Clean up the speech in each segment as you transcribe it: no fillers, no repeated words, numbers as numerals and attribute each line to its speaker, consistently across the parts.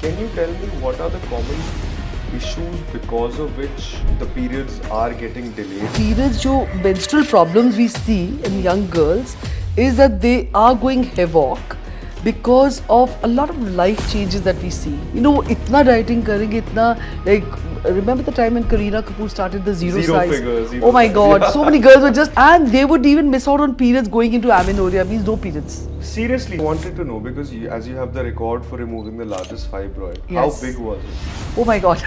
Speaker 1: Can you tell me what are the common issues because of which the periods are getting delayed?
Speaker 2: Periods, जो menstrual problems we see in young girls is that they are going havoc because of a lot of life changes that we see. You know, इतना dieting करेंगे, इतना like remember the time when Kareena Kapoor started the zero size?
Speaker 1: Figure, zero
Speaker 2: oh my
Speaker 1: size,
Speaker 2: God,
Speaker 1: yeah.
Speaker 2: so many girls were just, and they would even miss out on periods going into amenorrhea, means no periods.
Speaker 1: Seriously, I wanted to know because as you have the record for removing the largest fibroid,
Speaker 2: Yes.
Speaker 1: how big was it?
Speaker 2: Oh my God.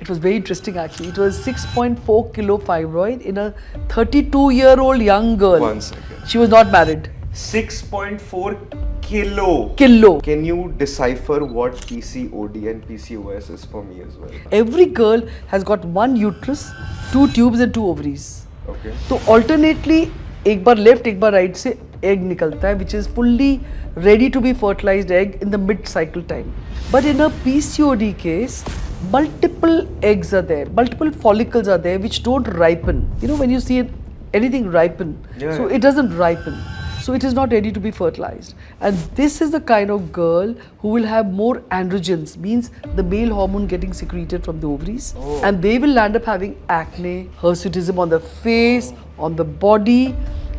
Speaker 2: It was very interesting actually. It was 6.4 kilo fibroid in a 32-year-old young girl.
Speaker 1: 1 second.
Speaker 2: She was not married.
Speaker 1: 6.4 kilo.
Speaker 2: Kilo.
Speaker 1: Can you decipher what PCOD and PCOS is for me as well?
Speaker 2: Every girl has got one uterus, 2 tubes and 2 ovaries.
Speaker 1: Okay.
Speaker 2: So alternately, एक बार left, एक बार right से egg निकलता है, which is fully ready to be fertilized egg in the mid-cycle time. But in a PCOD case, multiple eggs are there, multiple follicles are there which don't ripen. You know, when you see anything ripen, so it doesn't ripen. So it is not ready to be fertilized. And this is the kind of girl who will have more androgens, means the male hormone getting secreted from the ovaries.
Speaker 1: Oh.
Speaker 2: And they will end up having acne, hirsutism on the face, on the body,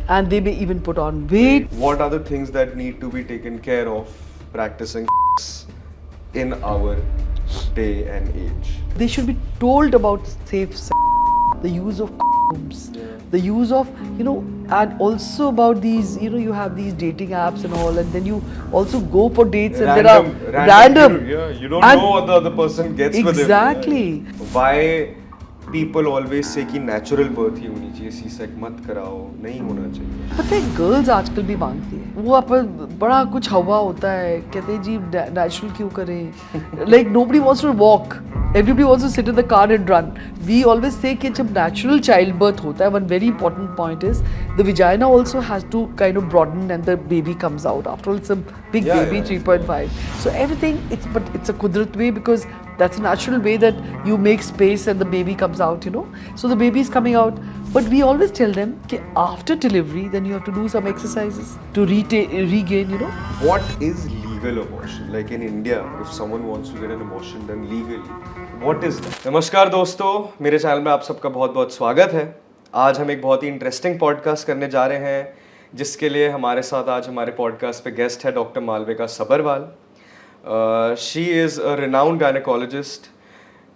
Speaker 2: and they may even put on weight.
Speaker 1: What are the things that need to be taken care of practicing in our day and age?
Speaker 2: They should be told about safe sex, the use of condoms, the use of, you know, and also about these, you know, you have these dating apps and all, and then you also go for dates and there are random.
Speaker 1: Yeah, you don't
Speaker 2: and
Speaker 1: know what the other person gets with him.
Speaker 2: Exactly.
Speaker 1: Why people always say कि natural birth ही होनी चाहिए, C-sec मत कराओ, नहीं होना चाहिए.
Speaker 2: पता है गर्ल्स आजकल भी मांगती है, वो आप बड़ा कुछ हवा होता है, कहते हैं जी नेचुरल क्यों करें, like nobody wants to walk, everybody wants to sit in the car and run. We always say कि जब natural childbirth होता है, one very important point is the vagina also has to kind of broaden and the baby comes out. After all, it's a big baby, 3.5. So everything, it's a kudrat way because that's a natural way that you make space and the baby comes out, you know. So the baby is coming out. But we always tell them that after delivery, then you have to do some exercises to regain, you know.
Speaker 1: What is legal abortion? Like in India, if someone wants to get an abortion done legally, what is that? नमस्कार दोस्तों, मेरे channel में आप सबका बहुत बहुत स्वागत है. आज हम एक बहुत ही इंटरेस्टिंग पॉडकास्ट करने जा रहे हैं, जिसके लिए हमारे साथ आज हमारे पॉडकास्ट पे गेस्ट है doctor Malvika Sabharwal. She is a renowned gynecologist.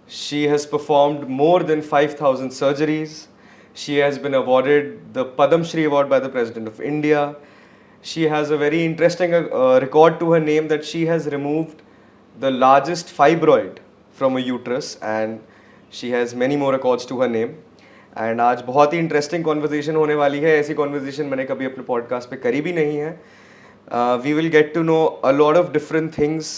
Speaker 1: She has performed more than 5,000 surgeries. She has been awarded the Padam Shri Award by the President of India. She has a very interesting record to her name that she has removed the largest fibroid from a uterus, and she has many more records to her name. And आज बहुत ही interesting conversation होने वाली है. ऐसी conversation मैंने कभी अपने podcast पे करी भी नहीं है. We will get to know a lot of different things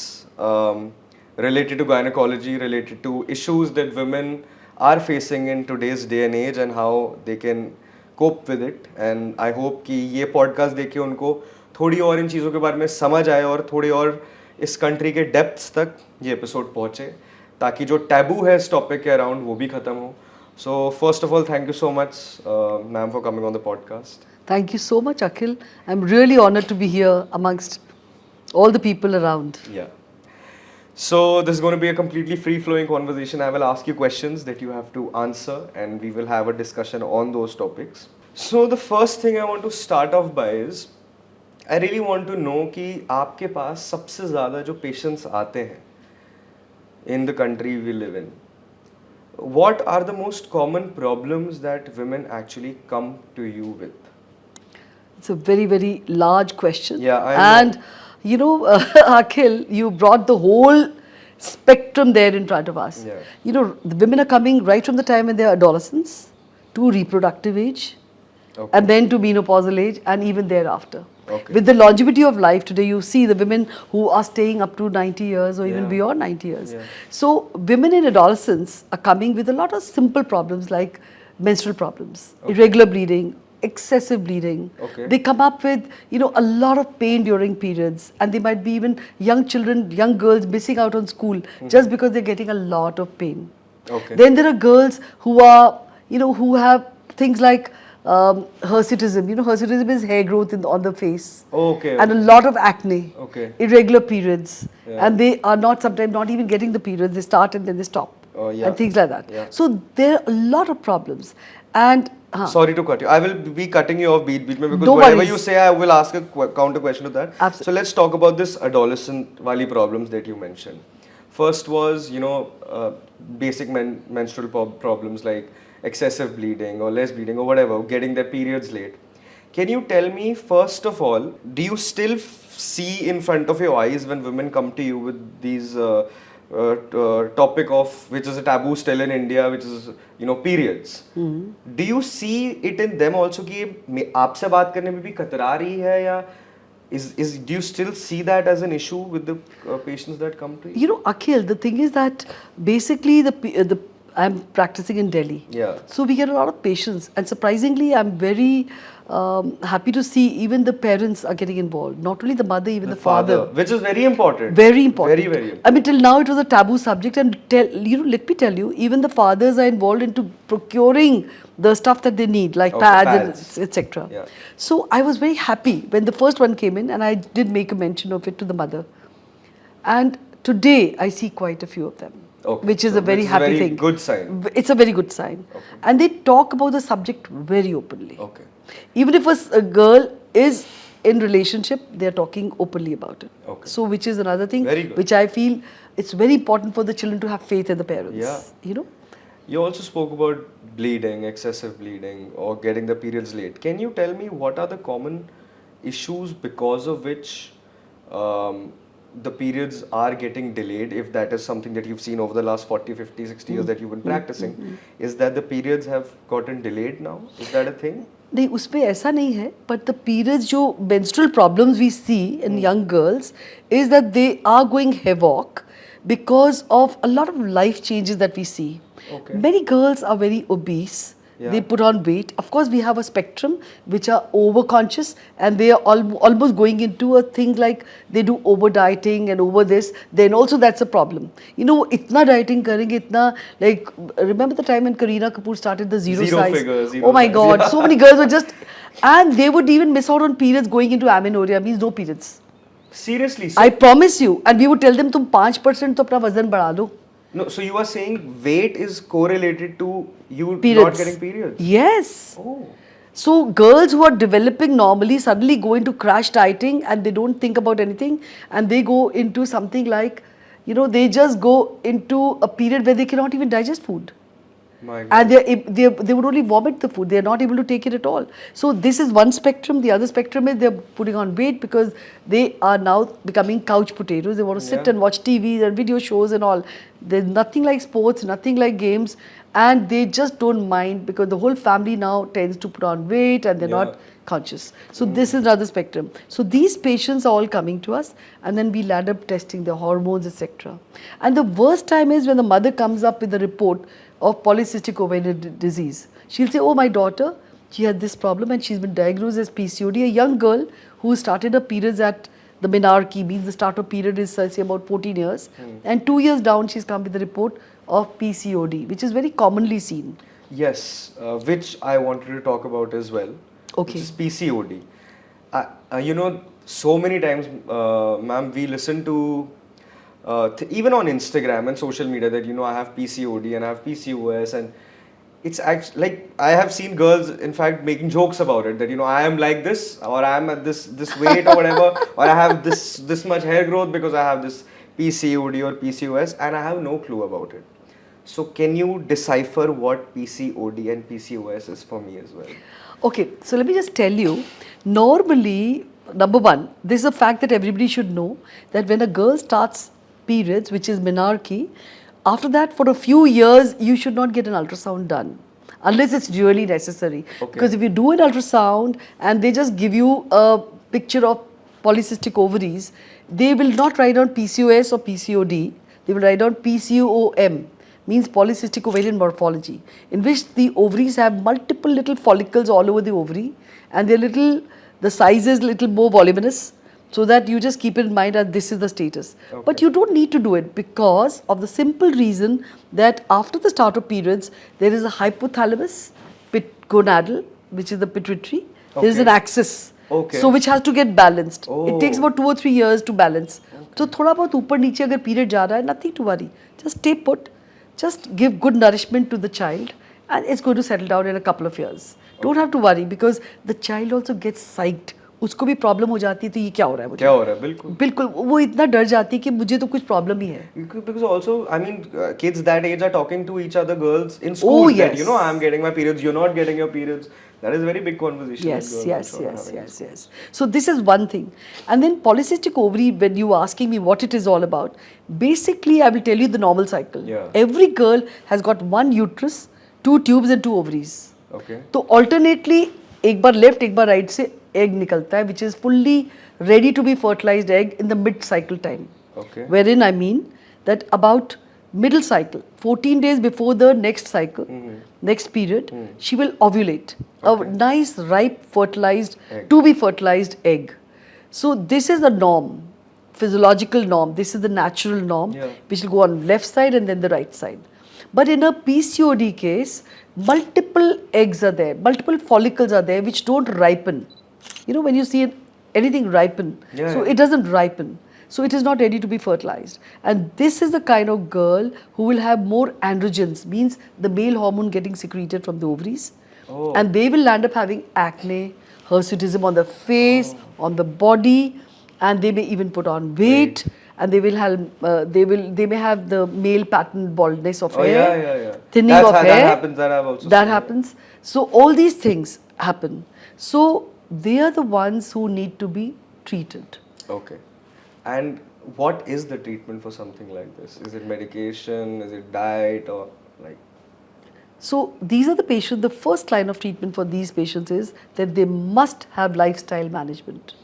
Speaker 1: related to gynecology, related to issues that women are facing in today's day and age and how they can cope with it. And I hope कि ये podcast देख के उनको थोड़ी और इन चीज़ों के बारे में समझ आए और थोड़ी और इस कंट्री के डेप्थ्स तक ये एपिसोड पहुँचे, ताकि जो टैबू है इस टॉपिक के अराउंड वो भी ख़त्म हो. So first of all, thank you so much, ma'am, for coming on the podcast.
Speaker 2: Thank you so much, Akhil. I'm really honored to be here amongst all the people around.
Speaker 1: Yeah. So this is going to be a completely free-flowing conversation. I will ask you questions that you have to answer, and we will have a discussion on those topics. So the first thing I want to start off by is, I really want to know कि आपके पास सबसे ज़्यादा जो patients आते हैं in the country we live in, what are the most common problems that women actually come to you with?
Speaker 2: It's a very, very large question.
Speaker 1: Yeah, I know.
Speaker 2: And you know, Akhil, you brought the whole spectrum there in front of us.
Speaker 1: Yeah.
Speaker 2: You know, the women are coming right from the time when they are adolescents to reproductive age,
Speaker 1: Okay.
Speaker 2: and then to menopausal age, and even thereafter.
Speaker 1: Okay.
Speaker 2: With the longevity of life today, you see the women who are staying up to 90 years or even
Speaker 1: Yeah.
Speaker 2: beyond 90 years.
Speaker 1: Yeah.
Speaker 2: So women in adolescence are coming with a lot of simple problems like menstrual problems, irregular bleeding, excessive bleeding.
Speaker 1: Okay.
Speaker 2: They come up with, you know, a lot of pain during periods, and they might be even young children, young girls missing out on school just because they're getting a lot of pain.
Speaker 1: Okay.
Speaker 2: Then there are girls who are, you know, who have things like hirsutism. You know, hirsutism is hair growth on the face.
Speaker 1: Okay.
Speaker 2: And a lot of acne.
Speaker 1: Okay.
Speaker 2: Irregular periods.
Speaker 1: Yeah.
Speaker 2: And they are sometimes not even getting the periods. They start and then they stop.
Speaker 1: Oh, yeah.
Speaker 2: And things like that.
Speaker 1: Yeah.
Speaker 2: So there are a lot of problems. And
Speaker 1: Sorry to cut you. I will be cutting you off beat mein because
Speaker 2: No
Speaker 1: whatever
Speaker 2: worries.
Speaker 1: you say, I will ask a counter question to that.
Speaker 2: Absolutely.
Speaker 1: So let's talk about this adolescent wali problems that you mentioned. First was, basic menstrual problems like excessive bleeding or less bleeding or whatever, getting their periods late. Can you tell me, first of all, do you still see in front of your eyes when women come to you with these topic of, which is a taboo still in India, which is, periods? Do you see it in them also कि ये आपसे बात करने में भी कतरा रही है या do you still see that as an issue with the patients that come to you?
Speaker 2: you know, Akhil, the thing is that basically I'm practicing in Delhi.
Speaker 1: Yeah.
Speaker 2: So we get a lot of patients, and surprisingly, I'm very happy to see even the parents are getting involved. Not only the mother, even the father.
Speaker 1: Which is very important.
Speaker 2: Very important.
Speaker 1: Very, very important.
Speaker 2: I mean, till now it was a taboo subject, and let me tell you, even the fathers are involved into procuring the stuff that they need, like
Speaker 1: Okay,
Speaker 2: pads,
Speaker 1: pads.
Speaker 2: etc.
Speaker 1: Yeah.
Speaker 2: So I was very happy when the first one came in, and I did make a mention of it to the mother. And today I see quite a few of them.
Speaker 1: Okay.
Speaker 2: Which is
Speaker 1: So
Speaker 2: a very
Speaker 1: which is
Speaker 2: happy
Speaker 1: very
Speaker 2: thing.
Speaker 1: good sign.
Speaker 2: It's a very good sign.
Speaker 1: Okay.
Speaker 2: And they talk about the subject very openly.
Speaker 1: Okay.
Speaker 2: Even if a girl is in relationship, they are talking openly about it.
Speaker 1: Okay.
Speaker 2: So which is another thing
Speaker 1: Very good.
Speaker 2: which I feel it's very important for the children to have faith in the parents.
Speaker 1: Yeah.
Speaker 2: You know?
Speaker 1: You also spoke about bleeding, excessive bleeding, or getting the periods late. Can you tell me what are the common issues because of which the periods are getting delayed, if that is something that you've seen over the last 40, 50, 60 years that you've been practicing? Is that the periods have gotten delayed now? Is that a thing?
Speaker 2: नहीं उसपे ऐसा नहीं है, but the periods जो menstrual problems we see in young girls is that they are going havoc because of a lot of life changes that we see.
Speaker 1: Okay.
Speaker 2: Many girls are very obese.
Speaker 1: Yeah.
Speaker 2: They put on weight. Of course, we have a spectrum which are over-conscious, and they are almost going into a thing like they do over-dieting and over this. Then also that's a problem. You know, itna dieting करेंगे, itna like remember the time when Kareena Kapoor started the zero size?
Speaker 1: Figure,
Speaker 2: Oh my
Speaker 1: size.
Speaker 2: God,
Speaker 1: Yeah.
Speaker 2: so many girls were just, and they would even miss out on periods going into amenorrhea, means no periods.
Speaker 1: Seriously? So,
Speaker 2: I promise you, and we would tell them तुम 5% तो अपना वजन बढ़ा लो.
Speaker 1: no, so you are saying weight is correlated to you
Speaker 2: Periods.
Speaker 1: not getting periods?
Speaker 2: Yes.
Speaker 1: Oh.
Speaker 2: So girls who are developing normally suddenly go into crash dieting and they don't think about anything, and they go into something like, you know, they just go into a period where they cannot even digest food.
Speaker 1: My God.
Speaker 2: And they would only vomit the food. They are not able to take it at all. So this is one spectrum. The other spectrum is they're putting on weight because they are now becoming couch potatoes. They want to sit
Speaker 1: Yeah.
Speaker 2: and watch TV and video shows and all. There's nothing like sports, nothing like games, and they just don't mind because the whole family now tends to put on weight and they're
Speaker 1: Yeah.
Speaker 2: not conscious. So this is another spectrum. So these patients are all coming to us, and then we land up testing their hormones, etc. And the worst time is when the mother comes up with a report of polycystic ovarian disease. She'll say, oh, my daughter, she had this problem and she's been diagnosed as PCOD. A young girl who started her periods at the menarche, means the start of period is say about 14 years. And 2 years down, she's come with a report of PCOD, which is very commonly seen.
Speaker 1: Yes, which I wanted to talk about as well.
Speaker 2: Okay.
Speaker 1: Which is PCOD. You know, so many times, ma'am, we listen to even on Instagram and social media that, you know, I have PCOD and I have PCOS, and it's actually like I have seen girls in fact making jokes about it, that, you know, I am like this, or I am at this weight or whatever, or I have this much hair growth because I have this PCOD or PCOS, and I have no clue about it. So can you decipher what PCOD and PCOS is for me as well?
Speaker 2: Okay, so let me just tell you, normally, number one, this is a fact that everybody should know, that when a girl starts periods, which is menarche, after that for a few years you should not get an ultrasound done unless it's really necessary.
Speaker 1: Okay.
Speaker 2: Because if you do an ultrasound and they just give you a picture of polycystic ovaries, they will not write down PCOS or PCOD, they will write down PCOM, means polycystic ovarian morphology, in which the ovaries have multiple little follicles all over the ovary, and the size is little more voluminous, so that you just keep in mind that this is the status.
Speaker 1: Okay.
Speaker 2: But you don't need to do it because of the simple reason that after the start of periods, there is a hypothalamus, gonadal, which is the pituitary. There is an
Speaker 1: Okay.
Speaker 2: axis.
Speaker 1: Okay.
Speaker 2: So which has to get balanced.
Speaker 1: Oh.
Speaker 2: It takes about 2 or 3 years to balance. तो थोड़ा बहुत ऊपर नीचे अगर period जा रहा है, nothing to worry. Just stay put. Just give good nourishment to the child, and it's going to settle down in a couple of years. Don't have to worry because the child also gets psyched. उसको भी problem हो जाती है तो ये क्या हो रहा है मुझे?
Speaker 1: क्या हो रहा है? बिल्कुल.
Speaker 2: बिल्कुल वो इतना डर जाती है कि मुझे तो कुछ प्रॉब्लम ही है.
Speaker 1: Because also, I mean, kids that age are talking to each other, girls in school.
Speaker 2: Oh,
Speaker 1: That,
Speaker 2: yes.
Speaker 1: you know, I'm getting my periods, you're not getting your periods. That is a very big conversation.
Speaker 2: Yes,
Speaker 1: that girls
Speaker 2: yes,
Speaker 1: also are
Speaker 2: yes,
Speaker 1: having.
Speaker 2: yes, yes. So this is one thing. And then polycystic ovary, when you were asking me what it is all about, basically I will tell you the normal cycle.
Speaker 1: Yeah.
Speaker 2: Every girl has got one uterus, 2 tubes and 2 ovaries.
Speaker 1: Okay.
Speaker 2: तो alternately एक बार left एक बार right से egg निकलता है which is fully ready to be fertilized egg in the mid cycle time.
Speaker 1: Okay.
Speaker 2: Wherein I mean that about middle cycle, 14 days before the next cycle, next period, she will ovulate. A nice ripe fertilized,
Speaker 1: Egg.
Speaker 2: to be fertilized egg. So this is the norm, physiological norm. This is the natural norm,
Speaker 1: Yeah.
Speaker 2: which will go on left side and then the right side. But in a PCOD case, multiple eggs are there, multiple follicles are there which don't ripen. You know, when you see anything ripen,
Speaker 1: Yeah,
Speaker 2: so
Speaker 1: yeah.
Speaker 2: it doesn't ripen. So it is not ready to be fertilized. And this is the kind of girl who will have more androgens, means the male hormone getting secreted from the ovaries.
Speaker 1: Oh.
Speaker 2: And they will land up having acne, hirsutism on the face, on the body, and they may even put on weight. And they will have, they may have the male pattern baldness of
Speaker 1: Oh,
Speaker 2: hair,
Speaker 1: yeah.
Speaker 2: thinning
Speaker 1: That's
Speaker 2: of
Speaker 1: how
Speaker 2: hair.
Speaker 1: that happens. That I've also
Speaker 2: That
Speaker 1: seen.
Speaker 2: happens. So all these things happen. So they are the ones who need to be treated.
Speaker 1: Okay. And what is the treatment for something like this? Is it medication? Is it diet? Or like?
Speaker 2: So these are the patients, the first line of treatment for these patients is that they must have lifestyle management.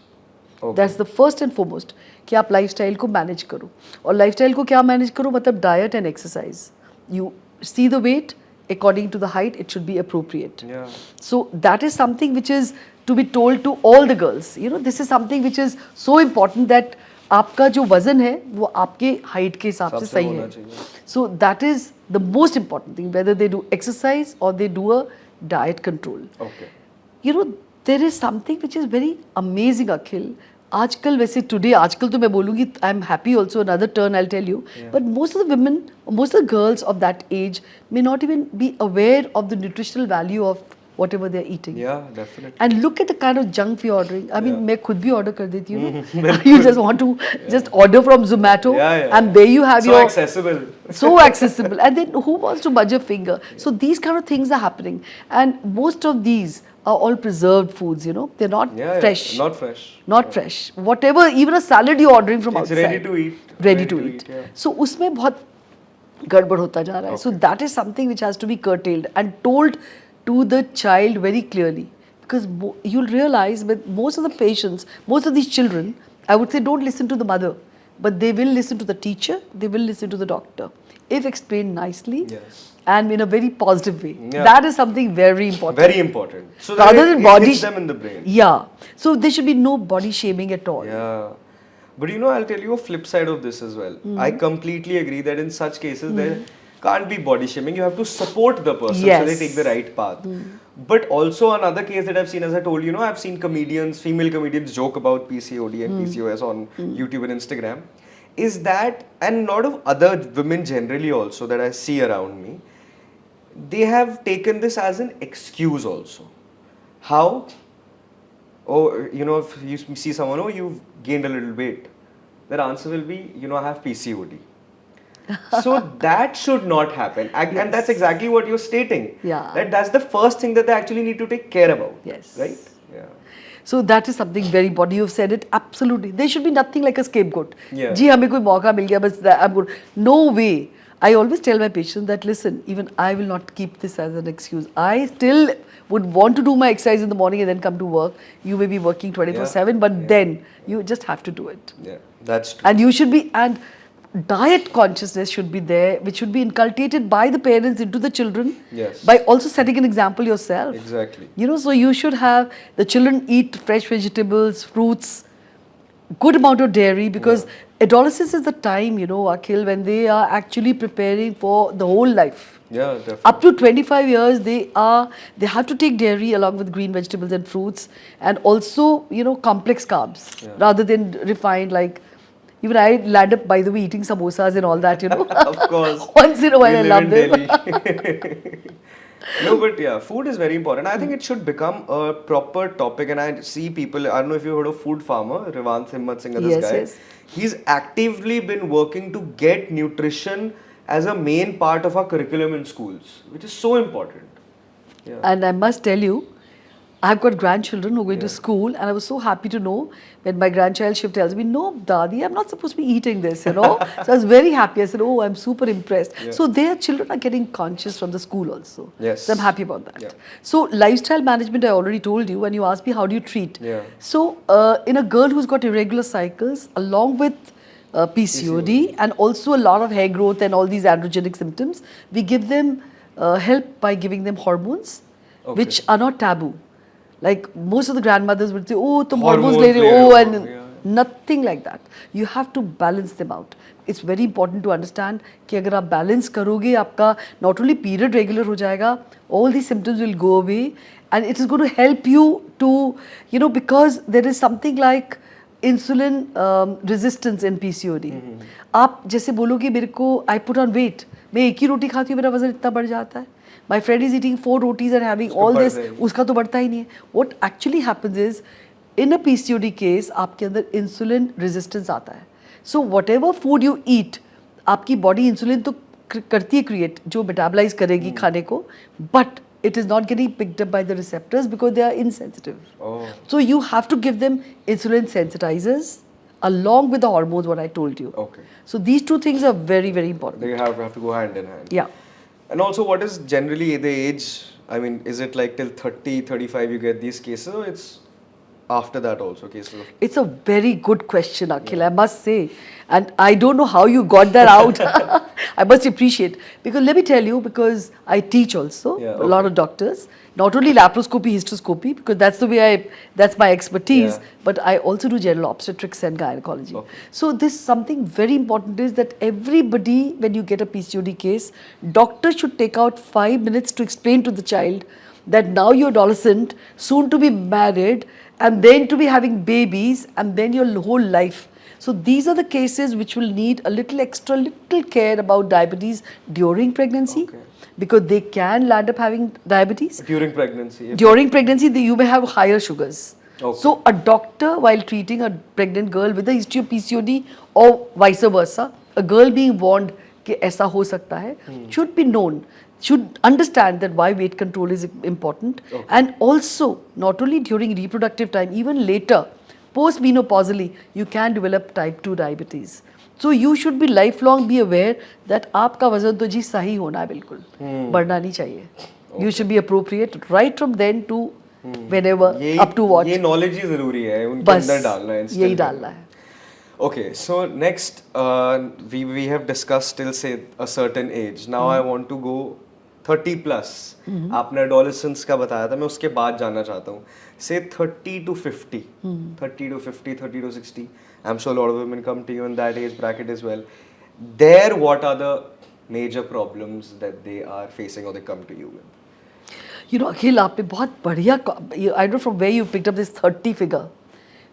Speaker 1: Okay.
Speaker 2: That's the first and foremost कि आप lifestyle को manage करो. और lifestyle को क्या manage करो? मतलब diet and exercise. You see the weight, according to the height, it should be appropriate.
Speaker 1: Yeah.
Speaker 2: So that is something which is to be told to all the girls. You know, this is something which is so important that आपका जो वजन है वो आपके height के हिसाब से
Speaker 1: सबसे
Speaker 2: सही
Speaker 1: होना
Speaker 2: है.
Speaker 1: चाहिए.
Speaker 2: So that is the most important thing, whether they do exercise or they do a diet control.
Speaker 1: Okay.
Speaker 2: You know, there is something which is very amazing, Akhil. आजकल वैसे today, आजकल तो मैं बोलूँगी, I am happy also, another turn I'll tell you. But most of the women, most of the girls of that age may not even be aware of the nutritional value of whatever they're eating.
Speaker 1: Yeah, definitely.
Speaker 2: And look at the kind of junk we're ordering. I mean,
Speaker 1: Yeah.
Speaker 2: मैं खुद भी order कर देती हूँ. You just want to just order from Zomato,
Speaker 1: Yeah.
Speaker 2: and there you have
Speaker 1: So
Speaker 2: your
Speaker 1: accessible.
Speaker 2: so accessible. And then who wants to budge a finger? So these kind of things are happening, and most of these are all preserved foods. You know, they're not
Speaker 1: Yeah.
Speaker 2: fresh.
Speaker 1: Not fresh.
Speaker 2: Not fresh. Whatever, even a salad you're ordering from
Speaker 1: It's
Speaker 2: outside.
Speaker 1: ready to eat.
Speaker 2: Ready to eat.
Speaker 1: Yeah.
Speaker 2: So उसमें बहुत गड़बड़ होता जा रहा है. So that is something which has to be curtailed and told to the child very clearly, because you'll realize with most of the patients, most of these children, I would say don't listen to the mother, but they will listen to the teacher, they will listen to the doctor, if explained nicely.
Speaker 1: Yes.
Speaker 2: And in a very positive way.
Speaker 1: Yeah.
Speaker 2: That is something very important.
Speaker 1: Very important. So that
Speaker 2: Rather
Speaker 1: it,
Speaker 2: than
Speaker 1: it
Speaker 2: body
Speaker 1: hits them in the brain.
Speaker 2: Yeah. So there should be no body shaming at all.
Speaker 1: Yeah. But you know, I'll tell you a flip side of this as well. I completely agree that in such cases there can't be body shaming. You have to support the person so
Speaker 2: Yes.
Speaker 1: they take the right path. But also another case that I've seen, as I told you, know, I've seen comedians, female comedians joke about PCOD and PCOS on YouTube and Instagram. Is that, and a lot of other women generally also that I see around me, they have taken this as an excuse also. How? Oh, you know, if you see someone, oh, you've gained a little weight, their answer will be, you know, I have PCOD. So that should not happen. And that's exactly what you're stating.
Speaker 2: Yeah.
Speaker 1: That's the first thing that they actually need to take care about.
Speaker 2: Yes.
Speaker 1: Right? Yeah.
Speaker 2: So that is something very important. You've said it absolutely. There should be nothing like a scapegoat.
Speaker 1: Yeah.
Speaker 2: जी हमें कोई मौका मिल गया बस I'm good. No way. I always tell my patients that listen, even I will not keep this as an excuse. I still would want to do my exercise in the morning and then come to work. You may be working 24/7, but then you just have to do it.
Speaker 1: Yeah. That's true.
Speaker 2: And you should be, and diet consciousness should be there, which should be inculcated by the parents into the children.
Speaker 1: Yes.
Speaker 2: By also setting an example yourself.
Speaker 1: Exactly.
Speaker 2: You know, so you should have the children eat fresh vegetables, fruits, good amount of dairy, because adolescence is the time, you know, Akhil, when they are actually preparing for the whole life.
Speaker 1: Yeah, definitely.
Speaker 2: Up to 25 years, they have to take dairy along with green vegetables and fruits, and also, you know, complex carbs rather than refined. Like, even I land up, by the way, eating samosas and all that, you know.
Speaker 1: Of course.
Speaker 2: Once in a while,
Speaker 1: We
Speaker 2: I
Speaker 1: live
Speaker 2: love
Speaker 1: in
Speaker 2: them.
Speaker 1: Delhi. No, but yeah, food is very important. I think it should become a proper topic. And I see people, I don't know if you heard of Food Farmer, Revant Himmat Singh, this
Speaker 2: Yes,
Speaker 1: guy.
Speaker 2: yes.
Speaker 1: He's actively been working to get nutrition as a main part of our curriculum in schools, which is so important. Yeah.
Speaker 2: And I must tell you, I've got grandchildren who are going to school, and I was so happy to know when my grandchild Shiv tells me, "No, Dadi, I'm not supposed to be eating this," you know. So I was very happy. I said, "Oh, I'm super impressed." So their children are getting conscious from the school also.
Speaker 1: Yes.
Speaker 2: So I'm happy about that.
Speaker 1: Yeah.
Speaker 2: So lifestyle management, I already told you, and you asked me how do you treat.
Speaker 1: Yeah.
Speaker 2: So in a girl who's got irregular cycles, along with PCOD and also a lot of hair growth and all these androgenic symptoms, we give them help by giving them hormones, which are not taboo. Like most of the grandmothers would say, "Oh, tum hormones le rahe ho," and nothing like that. You have to balance them out. It's very important to understand कि अगर आप balance करोगे, आपका not only period regular हो जाएगा, all these symptoms will go away, and it is going to help you to, you know, because there is something like insulin resistance in PCOD. आप जैसे बोलोगे मेरे को I put on weight, मैं एक ही रोटी खाती हूँ मेरा वजन इतना बढ़ जाता है. My friend is eating 4 rotis and having all this, उसका तो बढ़ता ही नहीं है. What actually happens is, in a PCOD case, आपके अंदर insulin resistance आता है. So whatever food you eat, आपकी body insulin तो करती है create, जो metabolize करेगी खाने को, but it is not getting picked up by the receptors because they are insensitive.
Speaker 1: Oh.
Speaker 2: So you have to give them insulin sensitizers along with the hormones, what I told you.
Speaker 1: Okay.
Speaker 2: So these two things are very, very important.
Speaker 1: They have to go hand in hand.
Speaker 2: Yeah.
Speaker 1: And also, what is generally the age? I mean, is it like till 30, 35 you get these cases, or it's after that also cases of...
Speaker 2: It's a very good question, Akhil, I must say. And I don't know how you got that out. I must appreciate. Because let me tell you, because I teach also, a lot of doctors, not only laparoscopy, hysteroscopy, because that's the way that's my expertise, but I also do general obstetrics and gynecology.
Speaker 1: Okay.
Speaker 2: So this something very important is that everybody, when you get a PCOD case, doctor should take out 5 minutes to explain to the child that now you're adolescent, soon to be married, and then to be having babies, and then your whole life. So these are the cases which will need a little care about diabetes during pregnancy, because they can land up having diabetes.
Speaker 1: During pregnancy?
Speaker 2: During pregnancy, you may have higher sugars.
Speaker 1: Okay.
Speaker 2: So a doctor, while treating a pregnant girl with a history of PCOD or vice versa, a girl being warned कि ऐसा हो सकता है, should be known, should understand that why weight control is important, and also not only during reproductive time, even later, post-menopausally, you can develop type 2 diabetes. So you should be lifelong be aware that आपका वजन तो जी सही होना है बिल्कुल, बढ़ना नहीं चाहिए. You should be appropriate right from then to whenever, up to what.
Speaker 1: ये knowledge ही ज़रूरी है, उनके अंदर डालना है.
Speaker 2: बस यही डालना है.
Speaker 1: Okay, so next we have discussed till say a certain age. Now I want to go 30 plus. आपने adolescence का बताया था, मैं उसके बाद जानना चाहता हूँ. Say 30 to 50, 30 to 50, 30 to 60. I'm sure a lot of women come to you in that age bracket as well. There, what are the major problems that they are facing or they come to you with?
Speaker 2: You know, Akhil, आपने बहुत बढ़िया, I don't know from where you picked up this 30 figure.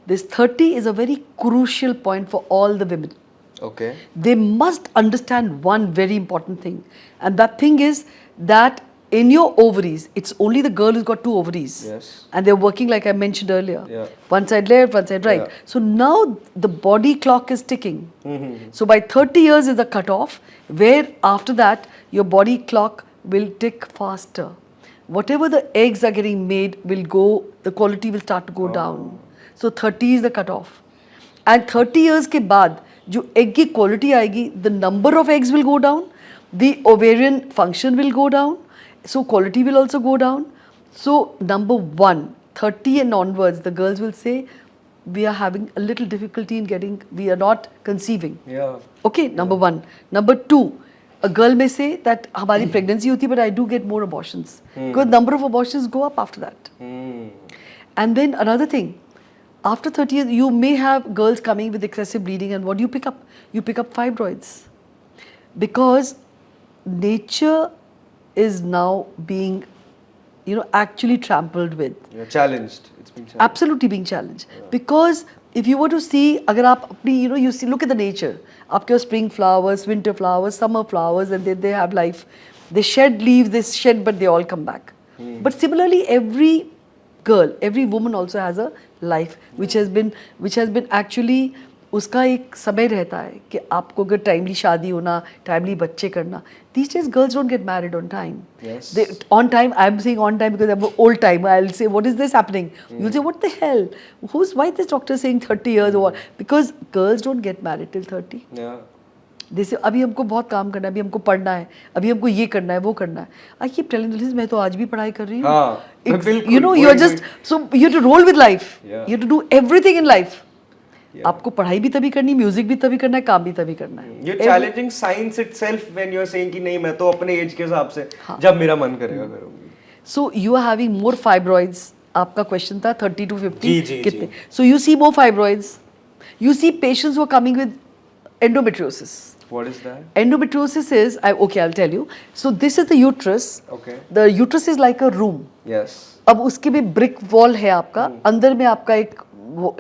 Speaker 2: This 30 is a very crucial point for all the women.
Speaker 1: Okay.
Speaker 2: They must understand one very important thing. And that thing is that in your ovaries, it's only the girl who's got 2 ovaries.
Speaker 1: Yes.
Speaker 2: And they're working like I mentioned earlier.
Speaker 1: Yeah.
Speaker 2: One side left, one side right.
Speaker 1: Yeah.
Speaker 2: So now the body clock is ticking. So by 30 years is the cutoff, where after that your body clock will tick faster. Whatever the eggs are getting made will go, the quality will start to go down. So 30 is the cutoff. And 30 years के बाद जो egg की quality आएगी, the number of eggs will go down, the ovarian function will go down, so quality will also go down. So number one, 30 and onwards, the girls will say, we are having a little difficulty in getting, we are not conceiving.
Speaker 1: Yeah.
Speaker 2: Okay, number one. Number two, a girl may say that हमारी pregnancy होती है, but I do get more abortions. Because number of abortions go up after that. And then another thing, After 30 years, you may have girls coming with excessive bleeding, and what do you pick up? You pick up fibroids. Because nature is now being, actually trampled with.
Speaker 1: Yeah, challenged. It's been challenged.
Speaker 2: Absolutely being challenged. Because if you were to see, अगर आप अपनी, you see, look at the nature. आपके पास spring flowers, winter flowers, summer flowers, and they have life. They shed leaves, they shed, but they all come back. But similarly, every girl, every woman also has a life, which has been actually, उसका एक समय रहता है कि आपको अगर timely शादी होना, टाइमली बच्चे करना. These days girls don't get married on time.
Speaker 1: Yes.
Speaker 2: They, on time, I'm saying on time because I'm an old time. I'll say, what is this happening? You'll say, what the hell? Why is this doctor saying 30 years or what? Because girls don't get married till 30.
Speaker 1: Yeah.
Speaker 2: जैसे अभी हमको बहुत काम करना है, अभी हमको पढ़ना है, अभी हमको ये करना है, वो करना है. I keep telling them, मैं तो आज भी पढ़ाई कर रही हूँ.
Speaker 1: हाँ, बिल्कुल.
Speaker 2: You know, you're just, so you have to roll with life.
Speaker 1: Yeah.
Speaker 2: You have to do everything in life.
Speaker 1: Yeah.
Speaker 2: आपको पढ़ाई भी तभी करनी, म्यूजिक भी तभी करना है, काम भी तभी करना है.
Speaker 1: You're challenging science itself when you're saying कि नहीं मैं तो अपने एज के हिसाब से जब मेरा मन करेगा करूँगी.
Speaker 2: So you are having more fibroids. आपका क्वेश्चन था 30 to 50
Speaker 1: जी,
Speaker 2: कितने? So you see more fibroids. You see patients who are coming with endometriosis.
Speaker 1: What is that?
Speaker 2: Endometriosis is, I'll tell you. So this is the uterus.
Speaker 1: Okay.
Speaker 2: The uterus is like a room.
Speaker 1: Yes.
Speaker 2: अब उसके भी brick wall है आपका, अंदर में आपका एक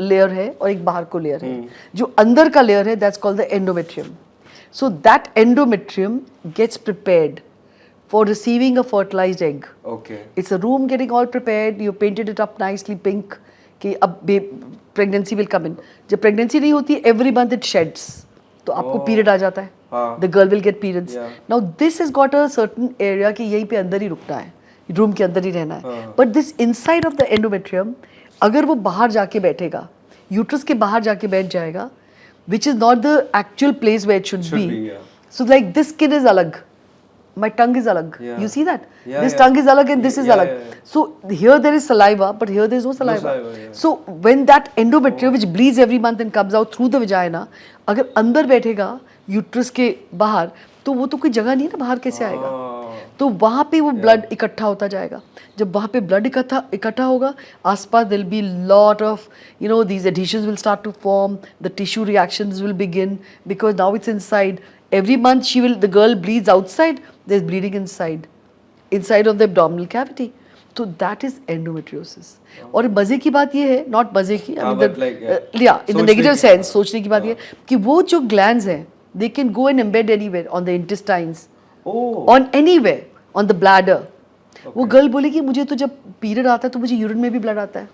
Speaker 2: layer है और एक बाहर को लेयर है. जो अंदर का लेयर है, that's called the endometrium. So that endometrium gets prepared for receiving a fertilized egg.
Speaker 1: Okay.
Speaker 2: It's a room getting all prepared. You painted it up nicely pink. कि अब pregnancy will come in. जब pregnancy नहीं होती, every month it sheds. तो आपको period आ जाता है.
Speaker 1: हाँ.
Speaker 2: The girl will get periods.
Speaker 1: Yeah.
Speaker 2: Now this has got a certain area कि यहीं पे अंदर ही रुकना है. रूम के अंदर ही रहना है.
Speaker 1: हाँ.
Speaker 2: But this inside of the endometrium, अगर वो बाहर जाके बैठेगा, यूट्रस के बाहर जाके बैठ जाएगा, which is not the actual place where it should be.
Speaker 1: Yeah.
Speaker 2: So like this skin is alag. My tongue is alag.
Speaker 1: Yeah.
Speaker 2: You see that?
Speaker 1: Yeah,
Speaker 2: This
Speaker 1: yeah.
Speaker 2: tongue is alag and this is
Speaker 1: Yeah,
Speaker 2: alag.
Speaker 1: yeah, yeah.
Speaker 2: So here there is saliva, but here there is no saliva.
Speaker 1: saliva, yeah.
Speaker 2: So when that endometrium which bleeds every month and comes out through the vagina, अगर अंदर बैठेगा uterus के बाहर, तो वो तो कोई जगह नहीं है ना, बाहर कैसे आएगा? तो वहाँ पे वो ब्लड इकट्ठा होता जाएगा. जब वहाँ पे ब्लड इकट्ठा होगा, आसपास there will be lot of, these adhesions will start to form, the tissue reactions will begin because now it's inside. Every month the girl bleeds outside, there's bleeding inside of the abdominal cavity. So that is endometriosis. और मजे की बात ये है, not मजे की, I mean in the negative sense, सोचने की बात ये है कि वो जो glands हैं, they can go and embed anywhere on the intestines, on anywhere, on the bladder. वो गर्ल बोलेगी मुझे तो जब पीरियड आता है तो मुझे यूरिन में भी ब्लड आता है.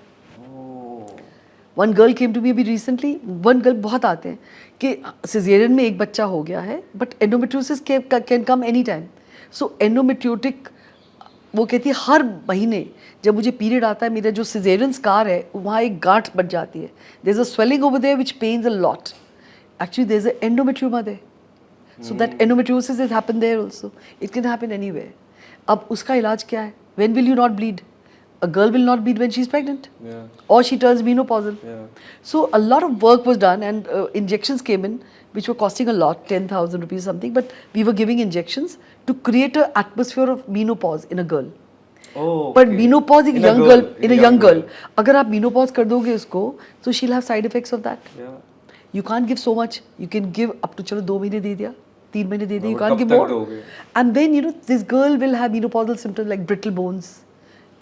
Speaker 2: One girl came to me अभी recently, one girl बहुत आते हैं कि सिजेरियन में एक बच्चा हो गया है, but endometriosis can come anytime. So endometriotic, वो कहती है हर महीने जब मुझे पीरियड आता है, मेरा जो सिजेरियन स्कार है वहाँ एक गांठ बन जाती है. There's a swelling over there which pains a lot. Actually there's an endometrioma there. So that endometriosis has happened there also. It can happen anywhere. अब उसका इलाज क्या है? When will you not bleed? A girl will not bleed when she's pregnant.
Speaker 1: Yeah.
Speaker 2: Or she turns menopausal.
Speaker 1: Yeah.
Speaker 2: So a lot of work was done and injections came in which were costing a lot, 10,000 rupees something, but we were giving injections to create an atmosphere of menopause in a girl.
Speaker 1: Oh,
Speaker 2: But
Speaker 1: okay.
Speaker 2: menopause in a young girl, in a young girl. अगर आप menopause कर दोगे उसको, so she'll have side effects of that.
Speaker 1: Yeah.
Speaker 2: You can't give so much. You can give up to चलो 2 महीने दे दिया, 3 महीने दे दिया. You
Speaker 1: हाँ,
Speaker 2: can't give
Speaker 1: कब तक
Speaker 2: more.
Speaker 1: दोगे?
Speaker 2: And then this girl will have menopausal symptoms like brittle bones,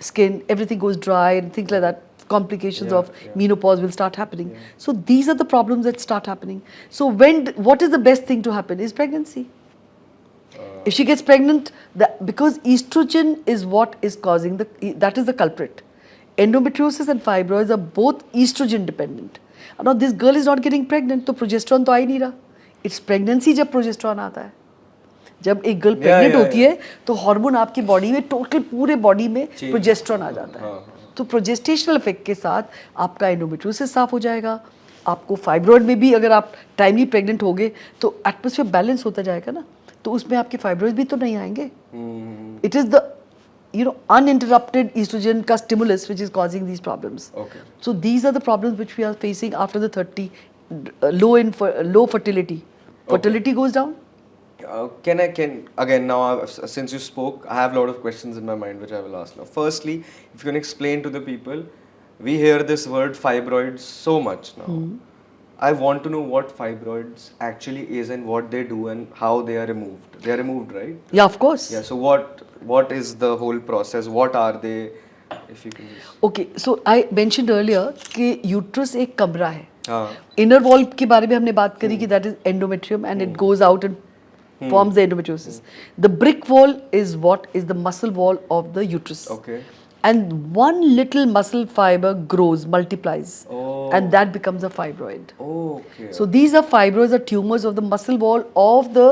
Speaker 2: skin, everything goes dry and things like that. Complications of menopause will start happening. So these are the problems that start happening. So what is the best thing to happen is pregnancy. If she gets pregnant, because estrogen is what is causing that is the culprit. Endometriosis and fibroids are both estrogen dependent. Now this girl is not getting pregnant, तो progesterone तो आ ही नहीं रहा. It's pregnancy जब progesterone आता है. जब एक girl pregnant होती है तो हार्मोन आपकी बॉडी में टोटल पूरे बॉडी में प्रोजेस्टेरोन आ जाता है. तो प्रोजेस्टेशनल इफेक्ट के साथ आपका एंडोमेट्रियोसिस साफ हो जाएगा. आपको फाइब्रॉइड में भी अगर आप टाइमली प्रेग्नेंट होगे तो एटमॉस्फेयर बैलेंस होता जाएगा ना, तो उसमें आपके फाइब्रॉइड भी तो नहीं आएंगे. It is the uninterrupted estrogen ka stimulus which is causing these problems. Okay. So these are the problems which we are facing after the 30, low fertility. Fertility goes down.
Speaker 1: Can again now since you spoke, I have a lot of questions in my mind which I will ask now. Firstly, if you can explain to the people we hear this word fibroids so much now. I want to know what fibroids actually is and what they do and how they are removed. They are removed, right?
Speaker 2: Yeah, of course.
Speaker 1: Yeah. So what is the whole process? What are they? If you can just.
Speaker 2: Okay, so I mentioned earlier कि uterus एक कमरा है.
Speaker 1: हाँ.
Speaker 2: Inner wall के बारे में हमने बात करी कि that is endometrium and it goes out and forms the endometriosis. The brick wall is what is the muscle wall of the uterus.
Speaker 1: Okay.
Speaker 2: And one little muscle fiber grows, multiplies, and that becomes a fibroid.
Speaker 1: Okay.
Speaker 2: So these are fibroids or tumors of the muscle wall of the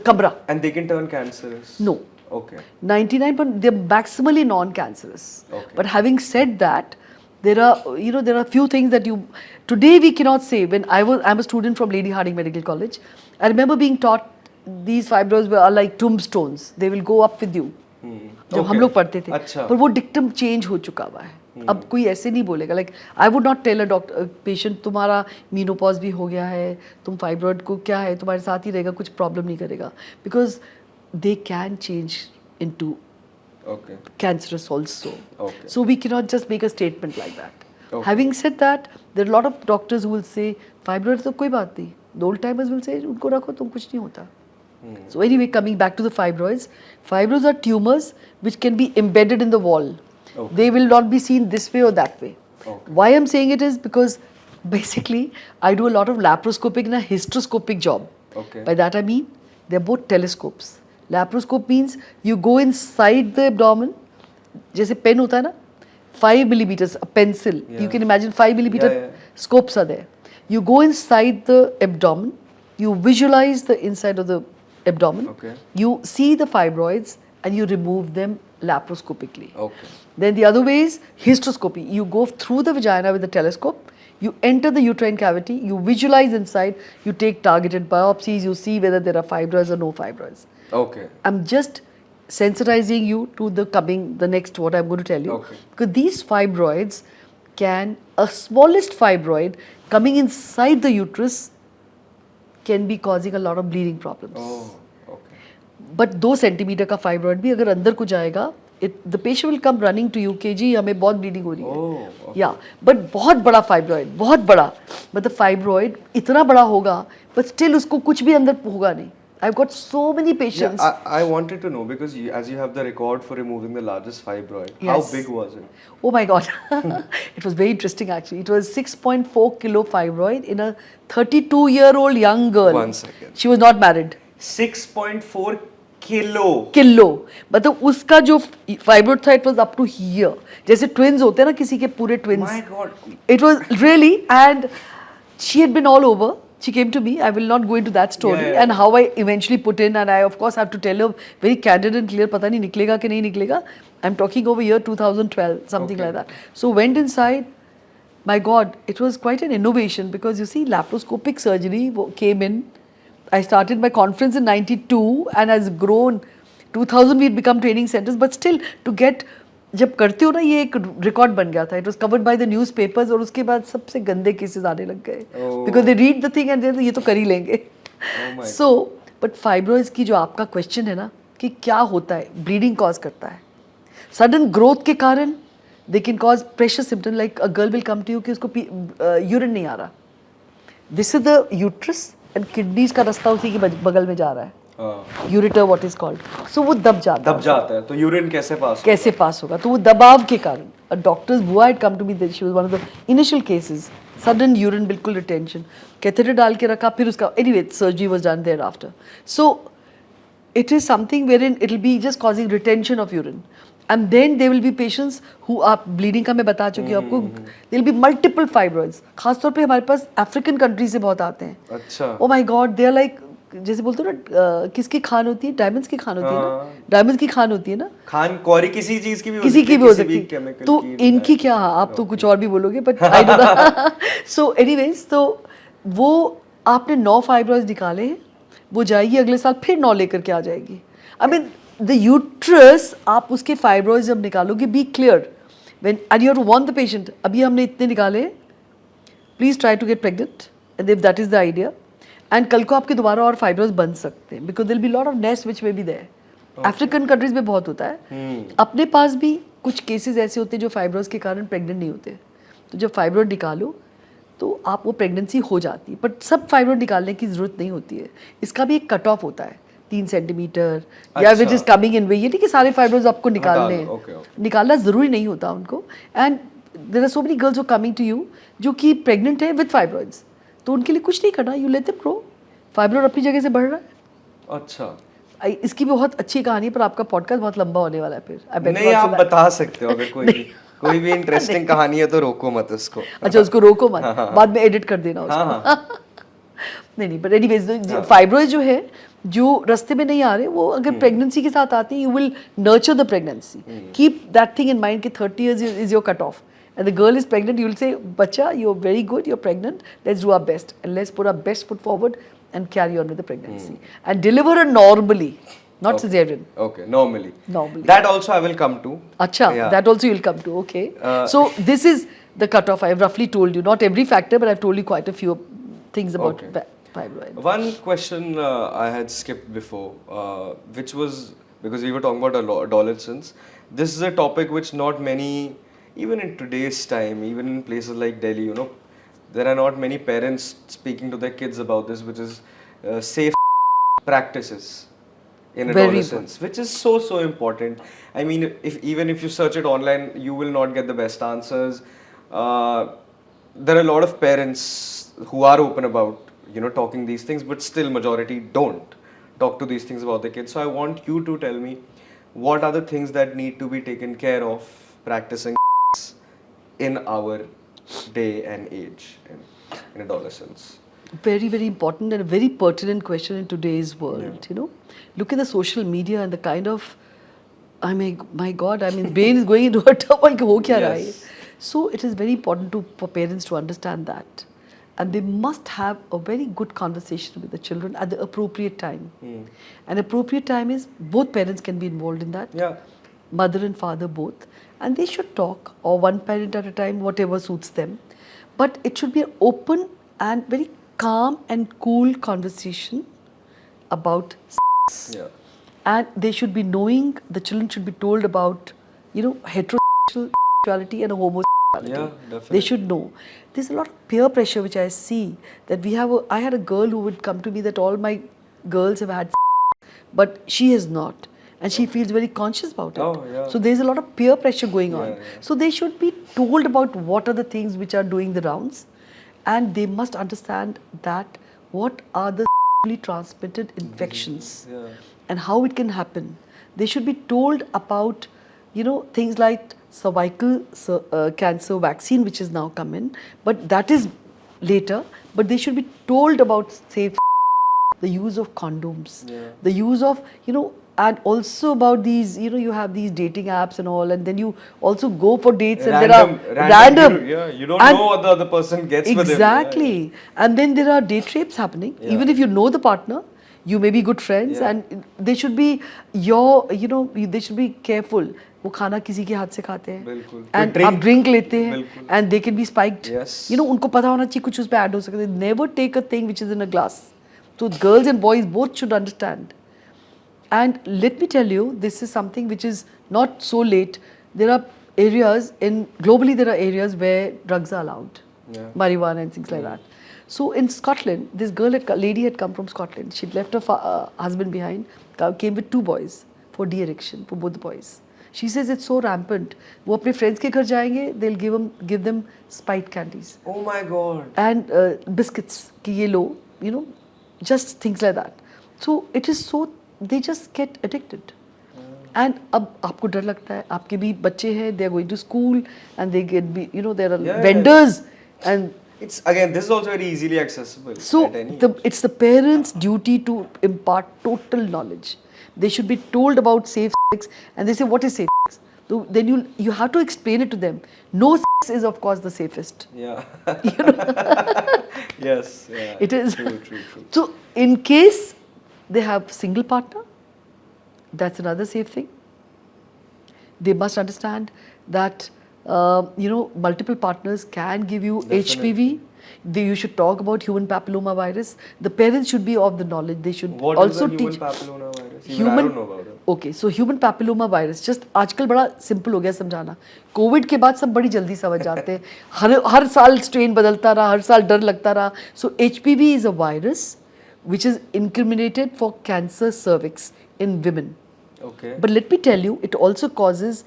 Speaker 2: kabra.
Speaker 1: And they can turn cancerous.
Speaker 2: No.
Speaker 1: Okay.
Speaker 2: 99%, they're maximally non-cancerous.
Speaker 1: Okay.
Speaker 2: But having said that, there are few things that today we cannot say. When I'm a student from Lady Hardinge Medical College, I remember being taught these fibroids are like tombstones. They will go up with you. जो हम लोग पढ़ते थे.
Speaker 1: अच्छा.
Speaker 2: पर वो dictum change हो चुका हुआ है. अब कोई ऐसे नहीं बोलेगा. Like I would not tell a doctor patient तुम्हारा मीनोपॉज भी हो गया है, तुम फाइब्रॉइड को क्या है तुम्हारे साथ ही रहेगा, कुछ प्रॉब्लम नहीं करेगा. Because they can change into
Speaker 1: Okay.
Speaker 2: cancerous also.
Speaker 1: Okay.
Speaker 2: So we cannot just make a statement like that.
Speaker 1: Okay.
Speaker 2: Having said that, there are a lot of doctors who will say fibroid तो कोई बात नहीं. The old timers will say उनको रखो तुम कुछ नहीं होता. So anyway, coming back to the fibroids are tumors which can be embedded in the wall.
Speaker 1: Okay.
Speaker 2: They will not be seen this way or that way.
Speaker 1: Okay.
Speaker 2: Why I'm saying it is because basically I do a lot of laparoscopic and a hysteroscopic job.
Speaker 1: Okay.
Speaker 2: By that I mean they're both telescopes. Laparoscope means you go inside the abdomen, जैसे pen होता है ना, 5 millimeters, a pencil.
Speaker 1: Yeah.
Speaker 2: You can imagine 5 millimeter
Speaker 1: Yeah.
Speaker 2: scopes are there. You go inside the abdomen, you visualize the inside of the abdomen,
Speaker 1: Okay.
Speaker 2: you see the fibroids and you remove them laparoscopically.
Speaker 1: Okay.
Speaker 2: Then the other way is hysteroscopy. You go through the vagina with the telescope, you enter the uterine cavity, you visualize inside, you take targeted biopsies, you see whether there are fibroids or no fibroids.
Speaker 1: Okay.
Speaker 2: I'm just sensitizing you to the next what I'm going to tell you.
Speaker 1: Okay.
Speaker 2: Because these fibroids a smallest fibroid coming inside the uterus can be causing a lot of bleeding problems.
Speaker 1: Oh. Okay.
Speaker 2: But 2 centimeter का fibroid भी अगर अंदर को जाएगा, the patient will come running to you कि जी हमें बहुत bleeding हो रही है.
Speaker 1: Oh. Okay.
Speaker 2: Yeah, but बहुत बड़ा fibroid, बहुत बड़ा. But the fibroid इतना बड़ा होगा, but still उसको कुछ भी अंदर होगा नहीं. I've got so many patients.
Speaker 1: Yeah, I wanted to know because as you have the record for removing the largest fibroid, how
Speaker 2: Yes.
Speaker 1: big was it?
Speaker 2: Oh my God. It was very interesting actually. It was 6.4 kilo fibroid in a 32-year-old young girl.
Speaker 1: 1 second.
Speaker 2: She was not married.
Speaker 1: 6.4 kilo.
Speaker 2: Kilo मतलब उसका जो fibroid था, it was up to here. जैसे twins होते हैं ना, किसी के पूरे twins.
Speaker 1: My God.
Speaker 2: It was really, and she had been all over. She came to me. I will not go into that story
Speaker 1: Yeah.
Speaker 2: and how I eventually put in, and I of course have to tell her very candid and clear. पता नहीं निकलेगा कि नहीं निकलेगा. I'm talking over year 2012, something
Speaker 1: Okay.
Speaker 2: like that. So went inside. My God, it was quite an innovation because you see, laparoscopic surgery came in. I started my conference in 92 and has grown. 2000 we'd become training centers, but still to get जब करते हो ना, ये एक record बन गया था. It was covered by the newspapers और उसके बाद सबसे गंदे केसेस आने लग गए because they read the thing and ये तो कर ही लेंगे. सो बट फाइब्रोइड्स की जो आपका क्वेश्चन है ना कि क्या होता है, ब्लीडिंग कॉज करता है. सडन ग्रोथ के कारण they can cause pressure symptom. Like a girl will come to you कि उसको यूरिन नहीं आ रहा. This is the uterus and kidneys का रास्ता उसी के बगल में जा रहा है. Ureter what is called. So वो दब जाता
Speaker 1: है. तो यूरिन कैसे पास
Speaker 2: होगा. तो वो दबाव के कारण. अ डॉक्टर्स बुआ had come to me, she was one of the initial cases. Sudden urine, बिल्कुल रिटेंशन, कैथेटर डाल के रखा, फिर उसका anyway surgery was done there after. So it is something wherein it will be just causing retention of urine, and then there will be patients who are bleeding का मैं बता चुकी हूँ आपको. there will be multiple fibroids. खासतौर पे हमारे पास African country से बहुत आते हैं.
Speaker 1: अच्छा.
Speaker 2: oh my god, they are like, जैसे बोलते हो ना, किसकी खान होती है, डायमंड्स की खान होती है ना, डायमंड्स की खान होती है ना,
Speaker 1: खान कौरी किसी चीज की भी
Speaker 2: किसी की भी हो सकती है. तो इनकी क्या, आप तो कुछ और भी बोलोगे but I don't know. So anyways, तो वो आपने 9 फाइब्रॉइड्स निकाले हैं, वो जाएगी अगले साल फिर 9 लेकर के आ जाएगी. आई मीन द यूट्रस, आप उसके फाइब्रॉइड्स जब निकालोगे, be clear when and you have to warn the patient. अभी हमने इतने निकाले, please try to get pregnant and if that is the idea. And कल को आपके दोबारा और फाइब्रॉइड्स बन सकते हैं because there will be lot of nest which may be there. African countries में बहुत होता है. अपने पास भी कुछ केसेस ऐसे होते हैं जो फाइब्रोइड्स के कारण प्रेग्नेंट नहीं होते, तो जब फाइब्रोइड निकालो तो आप वो प्रेगनेंसी हो जाती है, बट सब फाइब्रोइड निकालने की ज़रूरत नहीं होती है। इसका भी एक कट ऑफ होता है 3 सेंटीमीटर या विच इज़ कमिंग इन वे, ये नहीं कि सारे फाइब्रोइड्स आपको निकालने हैं, निकालना ज़रूरी नहीं होता उनको। And there are so many girls who coming to you जो कि प्रेग्नेंट है विद फाइब्रोइड्स, तो उनके लिए कुछ नहीं करना, you let them grow, fibroid अपनी जगह से बढ़ रहा है।
Speaker 1: अच्छा,
Speaker 2: इसकी भी बहुत अच्छी कहानी है, पर आपका पॉडकास्ट बहुत लंबा होने वाला है फिर।
Speaker 1: नहीं, आप बता सकते हो अगर कोई भी इंटरेस्टिंग कहानी है तो रोको मत उसको।
Speaker 2: अच्छा, उसको रोको मत, बाद में एडिट कर देना उसको। नहीं, बट एनीवेज फाइब्रोइड जो है, जो रास्ते में नहीं आ रहे, वो अगर प्रेगनेंसी के साथ आते हैं, you will nurture the pregnancy, keep that thing in mind कि 30 years is your cut off and the girl is pregnant, you will say, bacha, you're very good, you're pregnant, let's do our best and let's put our best foot forward and carry on with the pregnancy and deliver her normally, not cesarean.
Speaker 1: Okay, normally. That also I will come to.
Speaker 2: Acha, that also you'll come to. Okay. So this is the cutoff. I've roughly told you, not every factor, but I've told you quite a few things about fibroid.
Speaker 1: One question I had skipped before, which was because we were talking about adolescence. This is a topic which not many, even in today's time, even in places like Delhi, you know, there are not many parents speaking to their kids about this, which is safe practices in adolescence, which is so important. I mean, even if you search it online, you will not get the best answers. There are a lot of parents who are open about, you know, talking these things, but still majority don't talk to these things about their kids. So I want you to tell me, what are the things that need to be taken care of practicing in our day and age in adolescence?
Speaker 2: Very important and a very pertinent question in today's world. You know, look at the social media and the kind of, I mean, my God, I mean, brain is going into a turmoil. Ho kya raha hai? So it is very important for parents to understand that, and they must have a very good conversation with the children at the appropriate time. And appropriate time is both parents can be involved in that. Mother and father both, and they should talk, or one parent at a time, whatever suits them. But it should be an open and very calm and cool conversation about sex. And they should be knowing, the children should be told about, you know, heterosexuality and homosexuality.
Speaker 1: Definitely.
Speaker 2: They should know. There's a lot of peer pressure which I see, that I had a girl who would come to me that all my girls have had sex, but she has not. And she feels very conscious about it. So there's a lot of peer pressure going on. So they should be told about what are the things which are doing the rounds, and they must understand that what are the sexually transmitted infections and how it can happen. They should be told about, you know, things like cervical cancer vaccine, which is now come in, but that is later. But they should be told about safe, the use of condoms, the use of, you know, and also about these, you know, you have these dating apps and all, and then you also go for dates and there are random.
Speaker 1: You don't know what the other person gets with him.
Speaker 2: Exactly. And then there are date rapes happening. Even if you know the partner, you may be good friends, and they should be you know, they should be careful. वो खाना किसी के हाथ से खाते हैं, and आप drink लेते हैं, and they can be spiked. You know, उनको पता होना चाहिए कुछ उस पे ऐड हो सकता है. Never take a thing which is in a glass. So girls and boys both should understand. And let me tell you, this is something which is not so late. There are areas globally there are areas where drugs are allowed, marijuana and things like that. So in Scotland, this lady had come from Scotland. She'd left her husband behind, came with 2 boys for de-addiction for both the boys. She says it's so rampant. वो अपने friends के घर जाएंगे, they'll give them spiked candies.
Speaker 1: Oh my God.
Speaker 2: And biscuits कि ये लो, you know, just things like that. So it is so, they just get addicted. And अब आपको डर लगता है, आपके भी बच्चे हैं, they are going to school and they get, you know, there are vendors and
Speaker 1: it's again, this is also very easily accessible.
Speaker 2: So it's the parents' duty to impart total knowledge. They should be told about safe sex, and they say, what is safe sex? So then you have to explain it to them. No sex is of course the safest. You know?
Speaker 1: Yes.
Speaker 2: It is.
Speaker 1: True.
Speaker 2: So in case they have single partner, that's another safe thing. They must understand that you know, multiple partners can give you HPV. You should talk about human papilloma virus. The parents should be of the knowledge. They should
Speaker 1: what
Speaker 2: also
Speaker 1: is the
Speaker 2: teach.
Speaker 1: Human papilloma virus? virus? Even I don't know about it.
Speaker 2: Okay so human papilloma virus just आजकल बड़ा simple हो गया समझाना. Covid के बाद सब बड़ी जल्दी समझ जाते हैं. हर साल स्ट्रेन बदलता रहा, हर साल डर लगता रहा. सो HPV is a virus which is incriminated for cancer cervix in women.
Speaker 1: Okay.
Speaker 2: But let me tell you, it also causes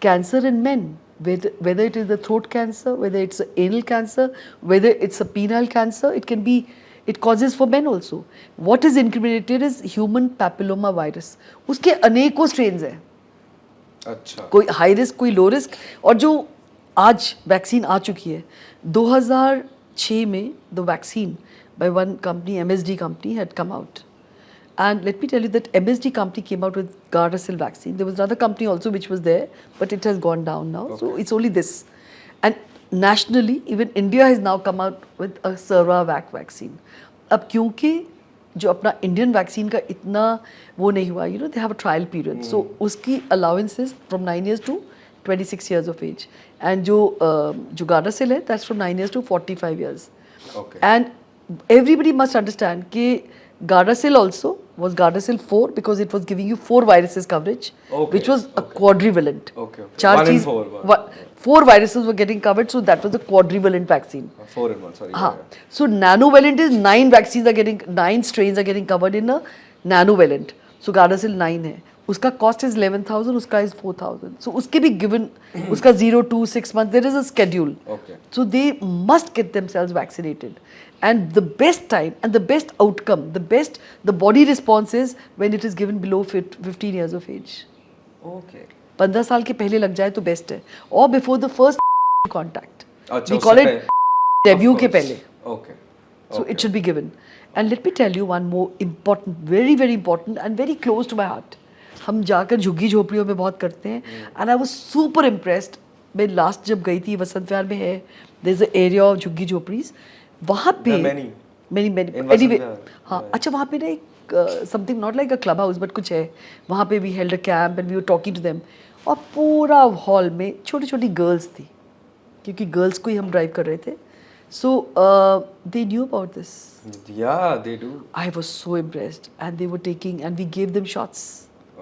Speaker 2: cancer in men. Whether it is the throat cancer, whether it's anal cancer, whether it's a penile cancer, it causes for men also. What is incriminated is human papilloma virus. उसके अनेकों strains हैं.
Speaker 1: अच्छा.
Speaker 2: कोई high risk, कोई low risk. और जो आज vaccine आ चुकी है 2006 में the vaccine by one company, MSD company, had come out. And let me tell you that MSD company came out with Gardasil vaccine. There was another company also which was there, but it has gone down now. So it's only this. And nationally, even India has now come out with a Cervavac vaccine. अब क्योंकि जो अपना Indian vaccine का इतना वो नहीं हुआ, you know, they have a trial period. So उसकी allowances from 9 years to 26 years of age. And जो Gardasil है, that's from 9 years to 45 years.
Speaker 1: Okay.
Speaker 2: And everybody must understand कि Gardasil also was Gardasil 4 because it was giving you 4 viruses coverage,
Speaker 1: Okay,
Speaker 2: which was a
Speaker 1: okay.
Speaker 2: quadrivalent.
Speaker 1: Okay, okay.
Speaker 2: चार
Speaker 1: 1 in
Speaker 2: चीज
Speaker 1: 4,
Speaker 2: 4 viruses were getting covered, so that was a quadrivalent vaccine.
Speaker 1: 4 in 1, sorry.
Speaker 2: हाँ, so nanovalent is 9 vaccines are getting 9 strains are getting covered in a nanovalent. So Gardasil 9 है. उसका cost is 11,000, उसका is 4,000. So उसके भी given उसका 0, 2, 6 months there is a schedule.
Speaker 1: Okay.
Speaker 2: So they must get themselves vaccinated. And the best time and the best outcome, the body response is when it is given below 15 years of age.
Speaker 1: Okay.
Speaker 2: 15 साल के पहले लग जाए तो best है. Or before the first contact.
Speaker 1: अच्छा,
Speaker 2: We call
Speaker 1: उससे
Speaker 2: it debut
Speaker 1: Of
Speaker 2: के
Speaker 1: course.
Speaker 2: पहले.
Speaker 1: Okay.
Speaker 2: So
Speaker 1: Okay.
Speaker 2: it should be given. And let me tell you one more important, very very important and very close to my heart. हम जाकर झुग्गी झोपड़ियों में बहुत करते हैं. And I was super impressed. मैं लास्ट जब गई थी वसंत विहार में है. There's an area of झुग्गी झोपड़ीज. वहाँ पे
Speaker 1: There are many.
Speaker 2: many
Speaker 1: In Vasant
Speaker 2: anyway
Speaker 1: Vihar.
Speaker 2: हाँ अच्छा वहाँ पे ना एक something not like a club house but कुछ है. वहाँ पे we held a camp and we were talking to them. और पूरा हॉल में छोटी छोटी गर्ल्स थी क्योंकि गर्ल्स को ही हम ड्राइव कर रहे थे. So they knew about this.
Speaker 1: Yeah, they do.
Speaker 2: I was so impressed and they were taking and we gave them shots.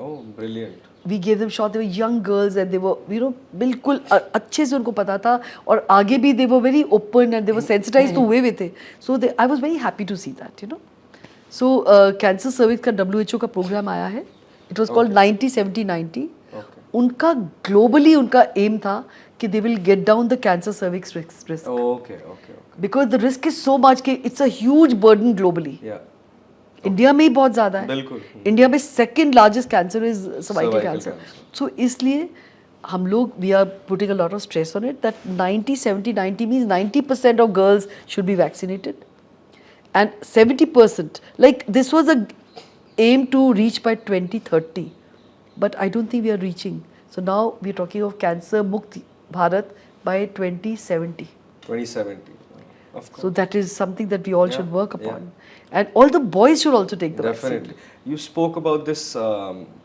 Speaker 1: Oh, brilliant.
Speaker 2: We gave them shots. They were young girls and they were, you know, बिल्कुल अच्छे से उनको पता था और आगे भी they were very open and they were sensitized तो हुए हुए थे. So I was very happy to see that, you know. So cancer cervix का WHO का प्रोग्राम आया है. It was called 90-70-90.
Speaker 1: Okay.
Speaker 2: उनका ग्लोबली उनका एम था कि they will get down the cancer cervix risk
Speaker 1: Okay, okay, okay.
Speaker 2: because the risk is so much कि it's a huge burden globally.
Speaker 1: Yeah.
Speaker 2: India में ही बहुत ज़्यादा है.
Speaker 1: बिल्कुल.
Speaker 2: इंडिया में second largest cancer is cervical
Speaker 1: Cervical
Speaker 2: cancer.
Speaker 1: cancer.
Speaker 2: So इसलिए हम लोग we are putting a lot of stress on it that 90-70-90 means 90% of girls should be vaccinated and 70% like this was a aim to reach by 2030 but I don't think we are reaching. So now we are talking of cancer mukti Bharat by 2070.
Speaker 1: 2070. Of course.
Speaker 2: So that is something that we all
Speaker 1: Yeah,
Speaker 2: should work
Speaker 1: yeah.
Speaker 2: upon. And all the boys should also take the vaccine.
Speaker 1: Definitely. You spoke about this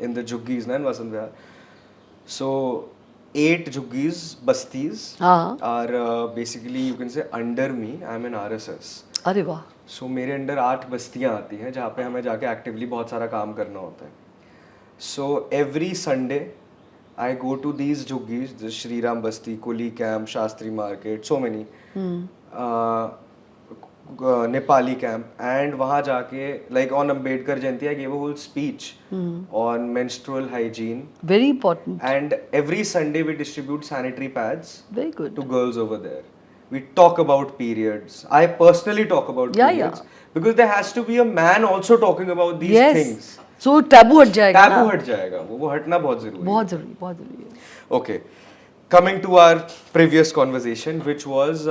Speaker 1: in the Juggis, na, in Vasant Vihar. So, 8 Juggis, Bastis
Speaker 2: हाँ.
Speaker 1: are basically, you can say, under me. I'm in RSS.
Speaker 2: अरे वाह.
Speaker 1: सो मेरे under 8 बस्तियाँ आती हैं जहाँ पे हमें जाके एक्टिवली बहुत सारा काम करना होता है. So every Sunday I go to these झुग्गीज, Shri Ram Basti, Kuli camp, Shastri market, so many, Nepali camp, and वहाँ जाके like on Ambedkar Jayanti I gave a whole speech on menstrual hygiene.
Speaker 2: Very important.
Speaker 1: And every Sunday we distribute sanitary pads
Speaker 2: Very good.
Speaker 1: to girls over there. We talk about periods. I personally talk about
Speaker 2: Yeah,
Speaker 1: periods because there has to be a man also talking about these
Speaker 2: Yes.
Speaker 1: things.
Speaker 2: So taboo हट जाएगा ना.
Speaker 1: Taboo हट जाएगा. वो हटना बहुत जरूरी है.
Speaker 2: बहुत जरूरी, बहुत जरूरी है.
Speaker 1: Okay. Coming to our previous conversation, which was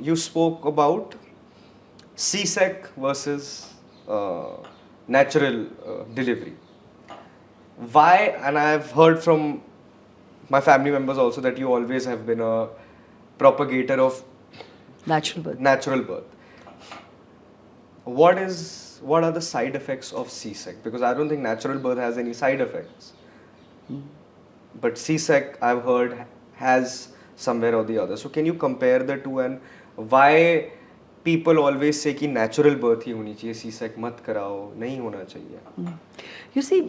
Speaker 1: you spoke about C-sec versus natural delivery. Why? And I've heard from my family members also that you always have been a propagator of
Speaker 2: Natural birth.
Speaker 1: natural birth. What are the side effects of C-sec? Because I don't think natural birth has any side effects. But C-sec, I've heard, has somewhere or the other. So can you compare the two and why people always say कि natural birth ही होनी चाहिए, C-sec मत कराओ, नहीं होना चाहिए.
Speaker 2: You see,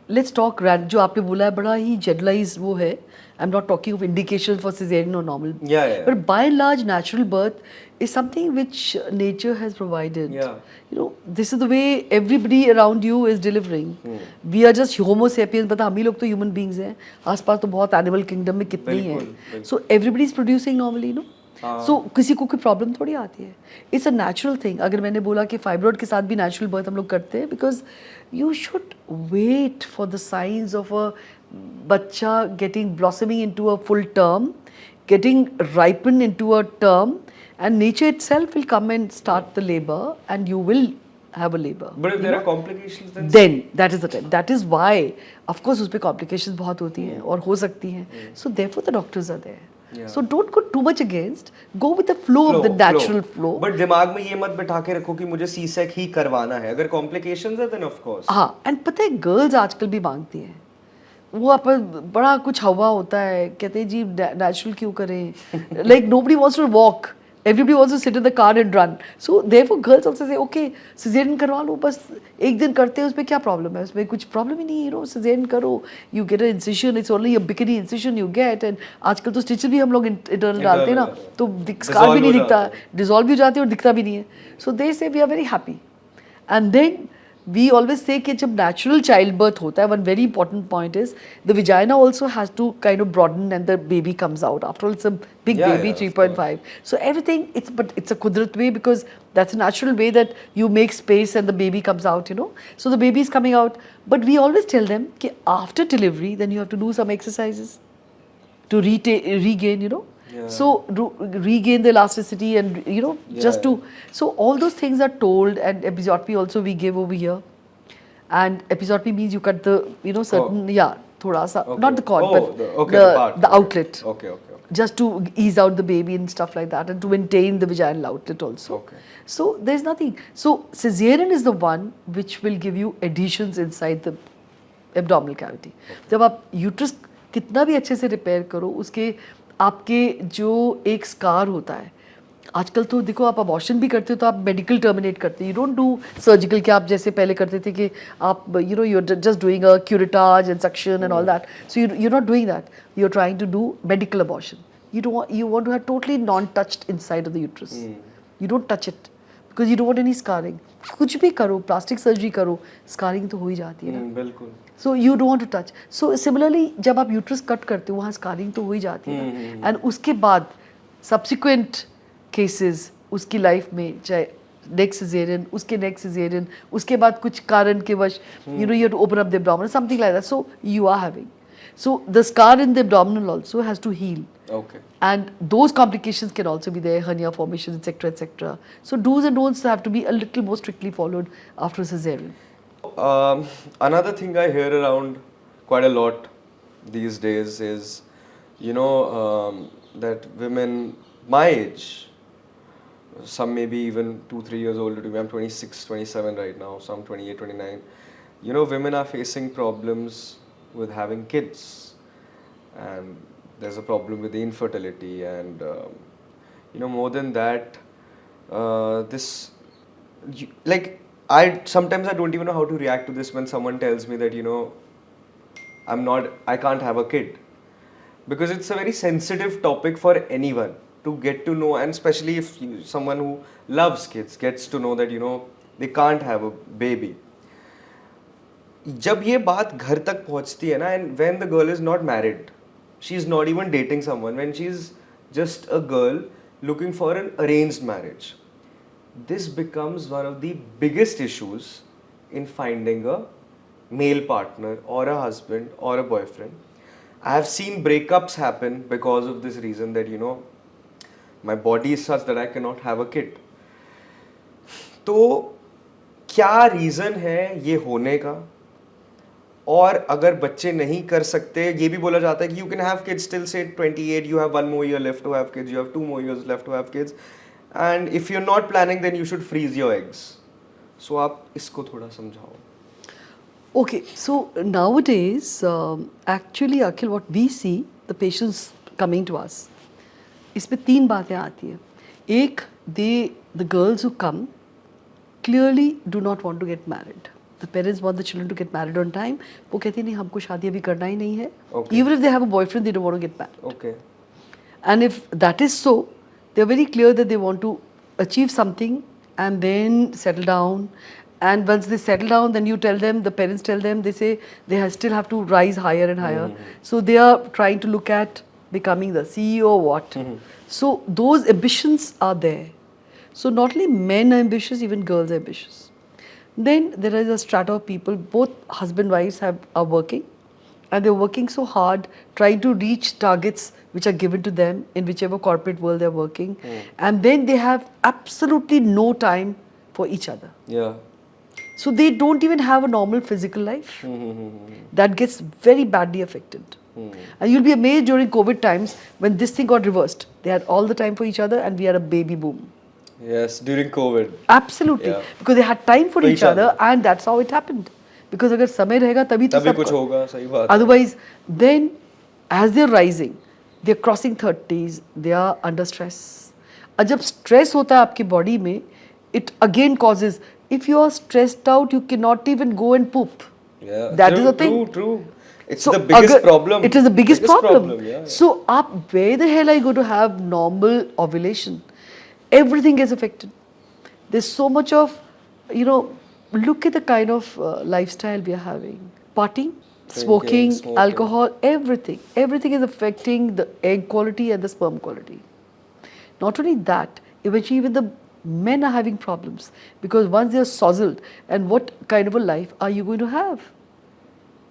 Speaker 2: let's talk जो आपने बोला है बड़ा ही generalized वो है. I'm not talking of indications for cesarean or normal.
Speaker 1: Yeah.
Speaker 2: But by and large, natural birth is something which nature has provided.
Speaker 1: Yeah.
Speaker 2: You know, this is the way everybody around you is delivering. We are just Homo sapiens. पता हम ही लोग तो human beings हैं. आसपास तो बहुत animal kingdom में कितने ही हैं. So everybody is producing normally, no? So किसी को कोई प्रॉब्लम थोड़ी आती है. It's a natural thing. अगर मैंने बोला कि फाइब्रॉइड के साथ भी नेचुरल बर्थ हम लोग करते हैं because you should wait for the signs of a bachcha getting blossoming into a full term, getting ripen into a term, and nature itself will come and start the labour and you will have a labor.
Speaker 1: But if there are complications
Speaker 2: then that is the time. That is why of course उसपे complications बहुत होती हैं और हो सकती हैं. So therefore the doctors are there.
Speaker 1: Yeah.
Speaker 2: So don't go too much against. Go with the flow of the natural flow.
Speaker 1: But दिमाग में ये मत बिठा के रखो कि मुझे C-sec ही करवाना है. अगर complications है then of course.
Speaker 2: हाँ, and पता है गर्ल्स आजकल भी मांगती हैं. वो अपन बड़ा कुछ हवा होता है, कहते हैं जी नेचुरल क्यों करें. Like nobody wants to walk. Everybody wants to sit in the car and run. So therefore girls also say, okay, cesarean करवा लो, बस एक दिन करते हैं, उसमें क्या प्रॉब्लम है, उसमें कुछ प्रॉब्लम ही नहीं है, cesarean करो, you get an incision, it's only a bikini incision you get, and आजकल तो stitches भी हम लोग internal डालते हैं ना, तो scar भी नहीं दिखता, dissolve भी हो जाते हैं और दिखता भी नहीं है. So they say we are very happy. And then we always say कि जब natural childbirth होता है, one very important point is the vagina also has to kind of broaden and the baby comes out. After all, it's a big baby, 3.5. So everything, but it's a kudrat way because that's a natural way that you make space and the baby comes out, you know. So the baby is coming out. But we always tell them कि after delivery, then you have to do some exercises to regain, you know. Yeah. So regain the elasticity and you know just to so all those things are told, and episiotomy also we give over here, and episiotomy means you cut the certain thoda sa not the cord but the outlet.
Speaker 1: Okay.
Speaker 2: Just to ease out the baby and stuff like that, and to maintain the vaginal outlet also.
Speaker 1: Okay.
Speaker 2: So there's nothing. So cesarean is the one which will give you adhesions inside the abdominal cavity. जब आप uterus कितना भी अच्छे से repair करो, उसके आपके जो एक स्कार होता है, आजकल तो देखो आप अबॉर्शन भी करते हो तो आप मेडिकल टर्मिनेट करते हो, यू डोंट डू सर्जिकल कि आप जैसे पहले करते थे कि आप you are just doing a curettage and suction and all that. So you are not doing that, you are trying to do medical abortion. you want to have totally non touched inside of the uterus. You don't touch it because you don't want any scarring. कुछ भी करो, plastic surgery करो, scarring तो हो ही जाती है ना.
Speaker 1: बिल्कुल.
Speaker 2: So you don't want to touch. So similarly जब आप यूट्रस कट करते हो वहाँ स्कारिंग तो हो ही जाती है ना. एंड उसके बाद सब्सिक्वेंट केसेस उसकी लाइफ में, चाहे नेक्स्ट सिजेरियन, उसके नेक्स्ट सिजेरियन, उसके बाद कुछ कारण के वश you have to open up the abdomen, something like that. So you are having. So the scar in the abdominal also has to heal.
Speaker 1: Okay.
Speaker 2: And those complications can also be there, hernia formation, etc., etc. So do's and don'ts have to be a little more strictly followed after cesarean.
Speaker 1: Another thing I hear around quite a lot these days is, that women my age, some maybe even 2-3 years older to me, I'm 26, 27 right now, some 28, 29, women are facing problems with having kids, and there's a problem with the infertility, and more than that, sometimes I don't even know how to react to this when someone tells me that I can't have a kid, because it's a very sensitive topic for anyone to get to know, and especially if someone who loves kids gets to know that they can't have a baby. जब ये बात घर तक पहुंचती है ना, and when the girl is not married, she is not even dating someone, when she is just a girl looking for an arranged marriage, this becomes one of the biggest issues in finding a male partner or a husband or a boyfriend. I have seen breakups happen because of this reason, that my body is such that I cannot have a kid. तो क्या reason है ये होने का? और अगर बच्चे नहीं कर सकते, ये भी बोला जाता है कि you can have kids till say 28, you have 1 more year left to have kids, you have 2 more years left to have kids, and if you're not planning then you should freeze your eggs. So आप इसको थोड़ा समझाओ.
Speaker 2: Okay, so nowadays actually Akhil, what we see, the patients coming to us, इसमें 3 बातें आती हैं. एक, the girls who come clearly do not want to get married. The parents want the children to get married on time. वो कहते नहीं हमको शादी अभी करना ही नहीं है.
Speaker 1: Okay.
Speaker 2: Even if they have a boyfriend, they don't want to get married.
Speaker 1: Okay.
Speaker 2: And if that is so, they're very clear that they want to achieve something and then settle down. And once they settle down, then you tell them, the parents tell them, they say they still have to rise higher and higher. So they are trying to look at becoming the CEO or what. So those ambitions are there. So not only men are ambitious, even girls are ambitious. Then there is a strata of people, both husband and wives are working. And they're working so hard, trying to reach targets which are given to them in whichever corporate world they're working. And then they have absolutely no time for each other.
Speaker 1: Yeah.
Speaker 2: So they don't even have a normal physical life. That gets very badly affected. And you'll be amazed during COVID times when this thing got reversed. They had all the time for each other and we had a baby boom.
Speaker 1: Yes, during COVID.
Speaker 2: Absolutely.
Speaker 1: Yeah.
Speaker 2: Because they had time for each other and that's how it happened. Because अगर समय रहेगा तभी तो सब
Speaker 1: कुछ होगा, सही बात है.
Speaker 2: Otherwise, then as they're rising, they're crossing 30s, they are under stress. और जब stress होता है आपकी body में, it again causes, if you are stressed out, you cannot even go and poop.
Speaker 1: Yeah.
Speaker 2: That is the thing.
Speaker 1: True. It's
Speaker 2: So
Speaker 1: the biggest
Speaker 2: अगर-
Speaker 1: problem.
Speaker 2: It is the biggest problem.
Speaker 1: Yeah.
Speaker 2: So आप where the hell are you going to have normal ovulation? Everything gets affected. There's so much of, look at the kind of lifestyle we are having. Partying, smoking, alcohol, everything. Everything is affecting the egg quality and the sperm quality. Not only that, eventually even the men are having problems because once they are sozzled, and what kind of a life are you going to have?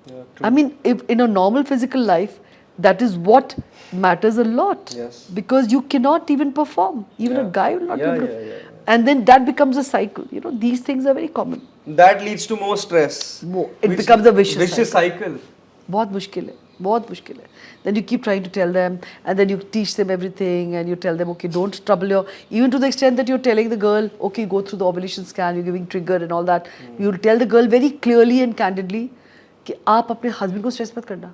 Speaker 1: Yeah,
Speaker 2: I mean, if in a normal physical life, that is what matters a lot.
Speaker 1: Yes.
Speaker 2: Because you cannot even perform. Even a
Speaker 1: Yeah.
Speaker 2: guy will not
Speaker 1: Yeah,
Speaker 2: be able to.
Speaker 1: yeah.
Speaker 2: And then that becomes a cycle. These things are very common.
Speaker 1: That leads to more stress.
Speaker 2: It becomes a vicious
Speaker 1: cycle.
Speaker 2: बहुत मुश्किल है, बहुत मुश्किल है. Then you keep trying to tell them, and then you teach them everything, and you tell them, okay, don't trouble even to the extent that you're telling the girl, okay, go through the ovulation scan, you're giving trigger and all that. You'll tell the girl very clearly and candidly कि आप अपने husband को stress मत करना.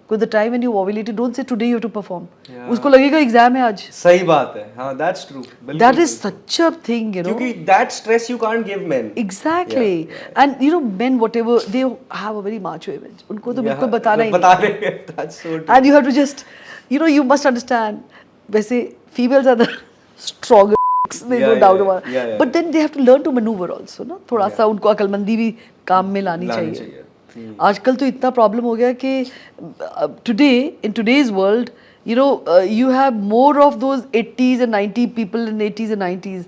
Speaker 2: Because the time when you ovulated, don't say today you have to perform. उसको लगेगा exam है आज.
Speaker 1: सही बात है. हाँ, that's true.
Speaker 2: That is such a thing,
Speaker 1: क्योंकि that stress you can't give men.
Speaker 2: Exactly. And men, whatever, they have a very macho image. उनको तो बिल्कुल बताना ही नहीं.
Speaker 1: That's so true.
Speaker 2: And you have to just, you must understand, वैसे females are the stronger, there's no doubt about it. But then they have to learn to maneuver also, ना? थोड़ा सा उनको अकलमंदी भी काम में लानी चाहिए. आजकल तो इतना प्रॉब्लम हो गया कि in today's world, you have more of those 80s and 90 people in 80s and 90s.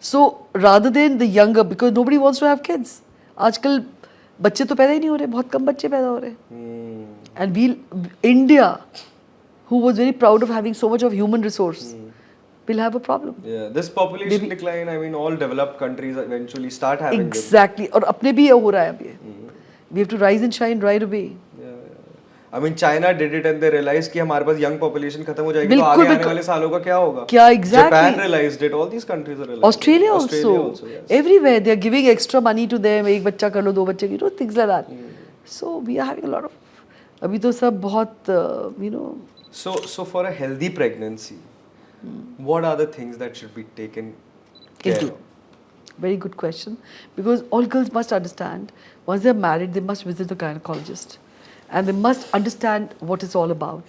Speaker 2: So rather than the younger, because nobody wants to have kids. आजकल बच्चे तो पैदा ही नहीं हो रहे, बहुत कम बच्चे पैदा हो रहे. And India, who was very proud of having so much of human resource, will have a problem.
Speaker 1: Yeah, this population decline, I mean, all developed countries eventually start having
Speaker 2: Exactly. और अपने भी ये हो रहा है अभी. We have to rise and shine right away.
Speaker 1: I mean, China did it and they realized कि हमारे पास young population खत्म हो जाएगी तो आगे आने वाले सालों का क्या होगा?
Speaker 2: क्या exactly?
Speaker 1: Japan realized it. All these countries are realizing.
Speaker 2: Australia also.
Speaker 1: Yes.
Speaker 2: Everywhere they are giving extra money to them. एक बच्चा कर लो, दो बच्चे, things like that. So we are having a lot of. अभी तो सब बहुत
Speaker 1: So for a healthy pregnancy, what are the things that should be taken care of?
Speaker 2: Very good question. Because all girls must understand, once they are married, they must visit the gynecologist. And they must understand what it's all about.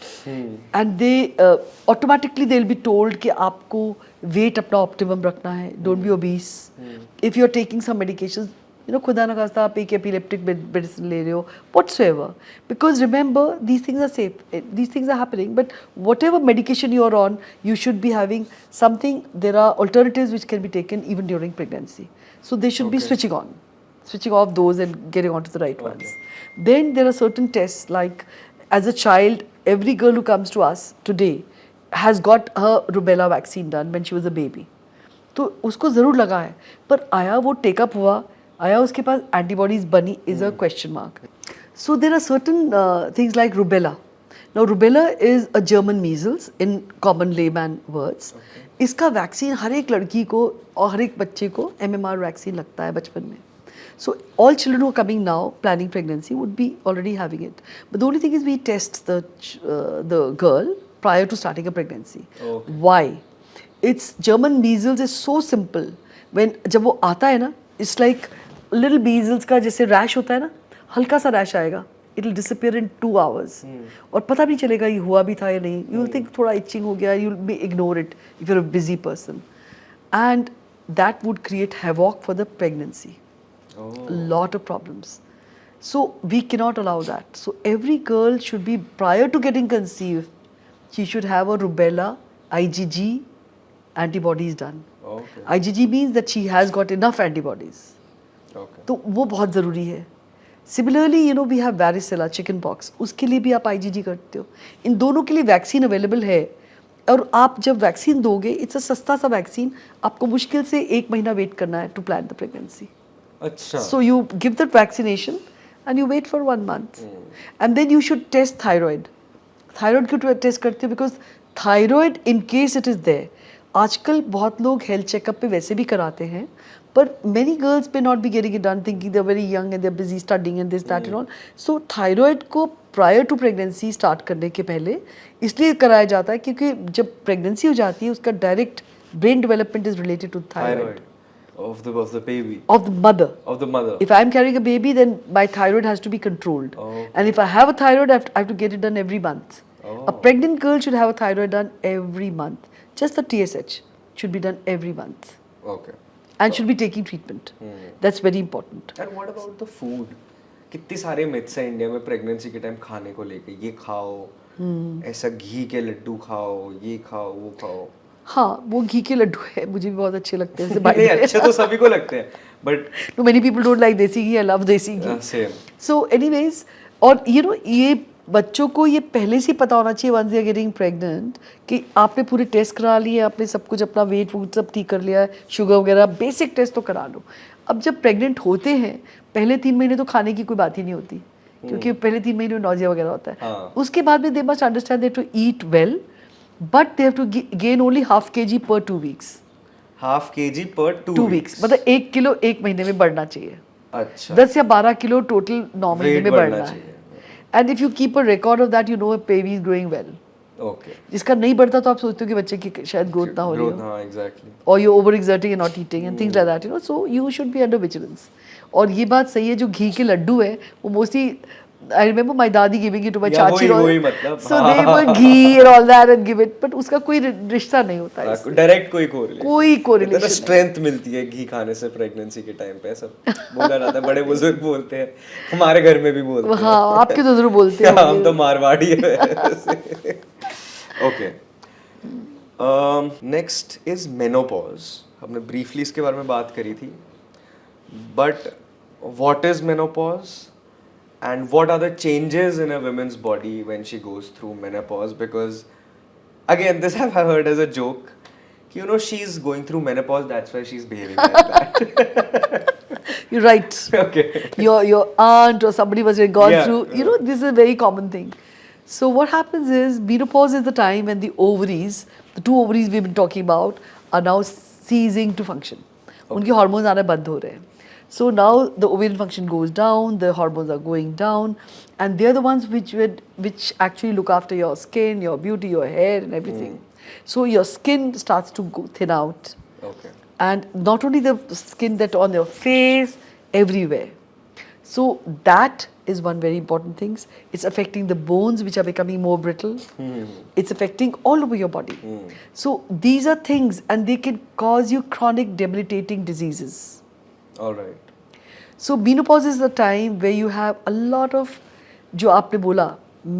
Speaker 2: And they automatically they'll be told कि आपको weight अपना optimum रखना है. Don't be obese. If you're taking some medications, खुदा ना खास्ता आप एक epileptic medicine ले रहे हो, whatsoever. Because remember, these things are safe. These things are happening. But whatever medication you're on, you should be having something. There are alternatives which can be taken even during pregnancy. So they should be switching off those and getting onto the right ones. Then there are certain tests, like as a child, every girl who comes to us today has got her rubella vaccine done when she was a baby. तो उसको ज़रूर लगा है, पर आया वो take up हुआ, आया उसके पास antibodies बनी is a question mark. So there are certain things like rubella. Now rubella is a German measles in common layman words. इसका वैक्सीन हर एक लड़की को और हर एक बच्चे को MMR वैक्सीन लगता है बचपन में. So all children who are coming now planning pregnancy would be already having it. But the only thing is we test the girl prior to starting a pregnancy.
Speaker 1: Okay.
Speaker 2: Why? It's German measles is so simple. When जब वो आता है ना, it's like little measles का जैसे rash होता है ना, हल्का सा rash आएगा. It will disappear in 2 hours. और पता भी नहीं चलेगा ये हुआ भी था या नहीं. You will think थोड़ा itching हो गया. You will ignore it if you're a busy person, and that would create havoc for the pregnancy. A lot of problems. So we cannot allow that. So every girl should be, prior to getting conceived, she should have a rubella IgG antibodies done.
Speaker 1: Okay.
Speaker 2: IgG means that she has got enough antibodies.
Speaker 1: Okay.
Speaker 2: तो वो बहुत ज़रूरी है. Similarly, you know, we have varicella, chicken pox. उसके लिए भी आप IgG करते हो. इन दोनों के लिए वैक्सीन अवेलेबल है. और आप जब वैक्सीन दोगे, इट्स अ सस्ता सा वैक्सीन. आपको मुश्किल से 1 महीना वेट करना है to plan the pregnancy.
Speaker 1: अच्छा.
Speaker 2: So you give that vaccination and you wait for 1 month. And then you should test thyroid. Thyroid क्यों टेस्ट करते हो? Because thyroid, in case it is there, आजकल बहुत लोग हेल्थ चेकअप पे वैसे भी कराते हैं, पर many girls may not be getting it done thinking they're very young and they're busy studying and this that and all. So thyroid को prior to pregnancy start करने के पहले इसलिए कराया जाता है क्योंकि जब pregnancy हो जाती है उसका direct brain development is related to thyroid.
Speaker 1: Of the baby.
Speaker 2: Of the mother.
Speaker 1: Of the mother.
Speaker 2: If I'm carrying a baby, then my thyroid has to be controlled.
Speaker 1: Okay.
Speaker 2: And if I have a thyroid, I have to get it done every month.
Speaker 1: Oh.
Speaker 2: A pregnant girl should have a thyroid done every month. Just the TSH should be done every month.
Speaker 1: Okay.
Speaker 2: And should be taking treatment. That's very important.
Speaker 1: And what about the food? कितने सारे myths हैं India में pregnancy के time खाने को लेके. ये खाओ, ऐसा घी के लड्डू खाओ, ये खाओ, वो खाओ.
Speaker 2: हाँ, वो घी के लड्डू है, मुझे भी बहुत अच्छे लगते हैं.
Speaker 1: नहीं, अच्छे तो सभी को लगते हैं, but
Speaker 2: no, many people don't like desi ghee. I love desi ghee.
Speaker 1: Same.
Speaker 2: So anyways, और you know, ये बच्चों को ये पहले से पता होना चाहिए once they are getting pregnant कि आपने पूरे टेस्ट करा लिए, आपने सब कुछ अपना वेट वूट सब ठीक कर लिया है, शुगर वगैरह बेसिक टेस्ट तो करा लो. अब जब प्रेग्नेंट होते हैं पहले 3 महीने तो खाने की कोई बात ही नहीं होती क्योंकि पहले 3 महीने में नौजिया वगैरह होता है. उसके बाद में they must understand they have to eat well, but they have to gain only half kg per 2 weeks.
Speaker 1: Half kg per 2
Speaker 2: weeks. मतलब 1 किलो 1 महीने में बढ़ना चाहिए.
Speaker 1: अच्छा.
Speaker 2: 10 या 12 किलो टोटल 9 महीने में बढ़ना है. And if you keep a record of that, you know a baby is growing well.
Speaker 1: Okay.
Speaker 2: जिसका नहीं बढ़ता तो आप सोचते हो कि बच्चे की शायद ग्रोथ ना हो रही हो.
Speaker 1: हाँ, एग्जैक्टली.
Speaker 2: और you over exerting and not eating and things like that, you know. So you should be under vigilance. और ये बात सही है, जो घी के लड्डू है वो mostly I remember my dadi giving it to my chachi.
Speaker 1: वही मतलब.
Speaker 2: So they would ghee and all that and give it, but उसका कोई रिश्ता नहीं होता है.
Speaker 1: डायरेक्ट कोई correlation.
Speaker 2: कोई correlation.
Speaker 1: स्ट्रेंथ मिलती है घी खाने से प्रेगनेंसी के टाइम पे, सब बोला जाता है, बड़े बुजुर्ग बोलते हैं, हमारे घर में भी बोलते हैं.
Speaker 2: हाँ, आपके तो जरूर बोलते हैं.
Speaker 1: हम तो मारवाड़ी हैं. ओके. Next is menopause. हमने ब्रीफली इसके बारे में बात करी थी, but what is menopause? And what are the changes in a woman's body when she goes through menopause? Because again, this I've heard as a joke. You know, she's going through menopause, that's why she's behaving like that.
Speaker 2: You're right.
Speaker 1: Okay.
Speaker 2: Your aunt or somebody was gone through. You know, this is a very common thing. So what happens is, menopause is the time when the ovaries, the 2 ovaries we've been talking about, are now ceasing to function. उनके hormones आना बंद हो रहे हैं. So now the ovarian function goes down, the hormones are going down, and they're the ones which actually look after your skin, your beauty, your hair, and everything. So your skin starts to go thin out.
Speaker 1: Okay.
Speaker 2: And not only the skin, that on your face, everywhere. So that is one very important thing. It's affecting the bones, which are becoming more brittle. It's affecting all over your body. So these are things, and they can cause you chronic debilitating diseases.
Speaker 1: All right.
Speaker 2: So menopause is the time where you have a lot of, जो आपने बोला,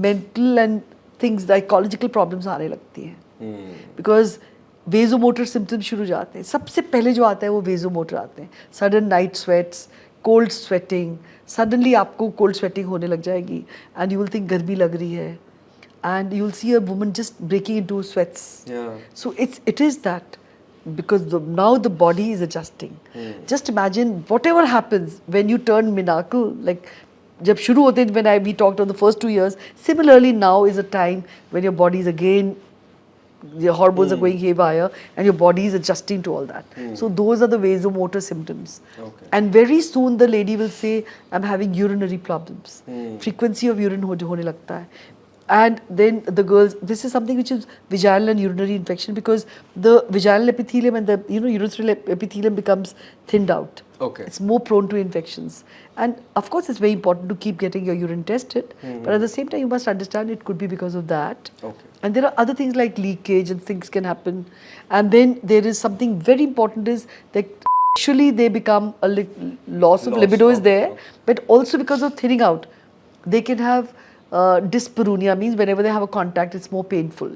Speaker 2: mental and things, psychological problems आने लगती हैं. Because vasomotor symptoms शुरू हो जाते हैं. सबसे पहले जो आता है वो vasomotor आते हैं. Sudden night sweats, cold sweating, suddenly आपको cold sweating होने लग जाएगी, and you will think गर्मी लग रही है, and you will see a woman just breaking into sweats.
Speaker 1: Yeah.
Speaker 2: So it is that. Because now the body is adjusting. Just imagine whatever happens when you turn menarche, like जब शुरू होते हैं, when we talked of the first 2 years, similarly now is a time when your body is again, your hormones are going haywire and your body is adjusting to all that. So those are the vasomotor symptoms.
Speaker 1: Okay.
Speaker 2: And very soon the lady will say, I'm having urinary problems. Frequency of urine होने लगता है. And then the girls, this is something which is vaginal and urinary infection, because the vaginal epithelium and the urethral epithelium becomes thinned out.
Speaker 1: Okay.
Speaker 2: It's more prone to infections. And of course, it's very important to keep getting your urine tested. But at the same time, you must understand it could be because of that.
Speaker 1: Okay.
Speaker 2: And there are other things like leakage and things can happen. And then there is something very important is that actually they become a loss of libido is there,
Speaker 1: okay.
Speaker 2: but also because of thinning out, they can have dyspareunia, means whenever they have a contact, it's more painful.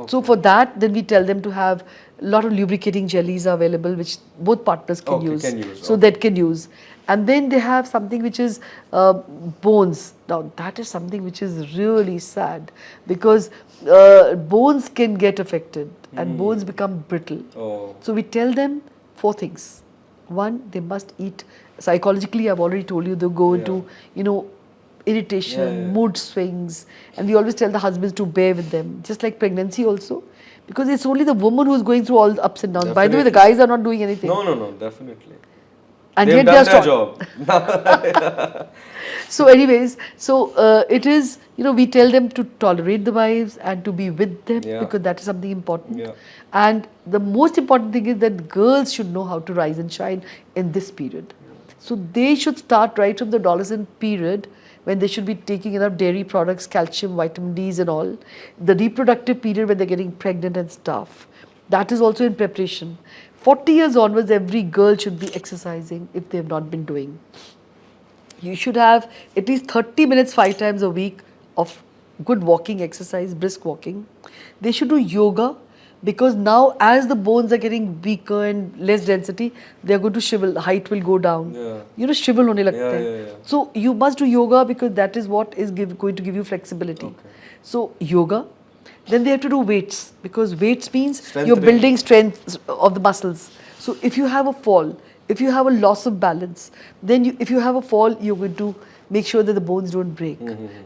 Speaker 2: So for that, then we tell them to have a lot of lubricating jellies are available, which both partners can
Speaker 1: Okay,
Speaker 2: use.
Speaker 1: can use,
Speaker 2: So
Speaker 1: okay.
Speaker 2: that can use. And then they have something which is bones. Now that is something which is really sad, because bones can get affected and bones become brittle.
Speaker 1: Oh.
Speaker 2: So we tell them 4 things. One, they must eat. Psychologically, I've already told you, they go into, irritation, mood swings, and we always tell the husbands to bear with them, just like pregnancy also, because it's only the woman who's going through all the ups and downs. By the way, the
Speaker 1: Definitely.
Speaker 2: guys are not doing anything.
Speaker 1: No, definitely.
Speaker 2: And
Speaker 1: They've
Speaker 2: yet
Speaker 1: done
Speaker 2: they are
Speaker 1: their
Speaker 2: strong.
Speaker 1: job.
Speaker 2: So anyways, it is, we tell them to tolerate the wives and to be with them,
Speaker 1: Yeah.
Speaker 2: because that is something important.
Speaker 1: Yeah.
Speaker 2: And the most important thing is that girls should know how to rise and shine in this period. So they should start right from the adolescent period, when they should be taking enough dairy products, calcium, vitamin Ds and all. The reproductive period when they're getting pregnant and stuff. That is also in preparation. 40 years onwards, every girl should be exercising if they have not been doing. You should have at least 30 minutes 5 times a week of good walking exercise, brisk walking. They should do yoga, because now as the bones are getting weaker and less density, they are going to shrivel, height will go down.
Speaker 1: Yeah.
Speaker 2: Shrivel hone lagte
Speaker 1: Yeah,
Speaker 2: hain.
Speaker 1: yeah, yeah.
Speaker 2: So you must do yoga, because that is what is going to give you flexibility.
Speaker 1: Okay.
Speaker 2: So yoga. Then they have to do weights, because weights means you're
Speaker 1: Strengthening.
Speaker 2: building strength of the muscles. So if you have a fall, if you have a loss of balance, then if you have a fall, you're going to make sure that the bones don't break.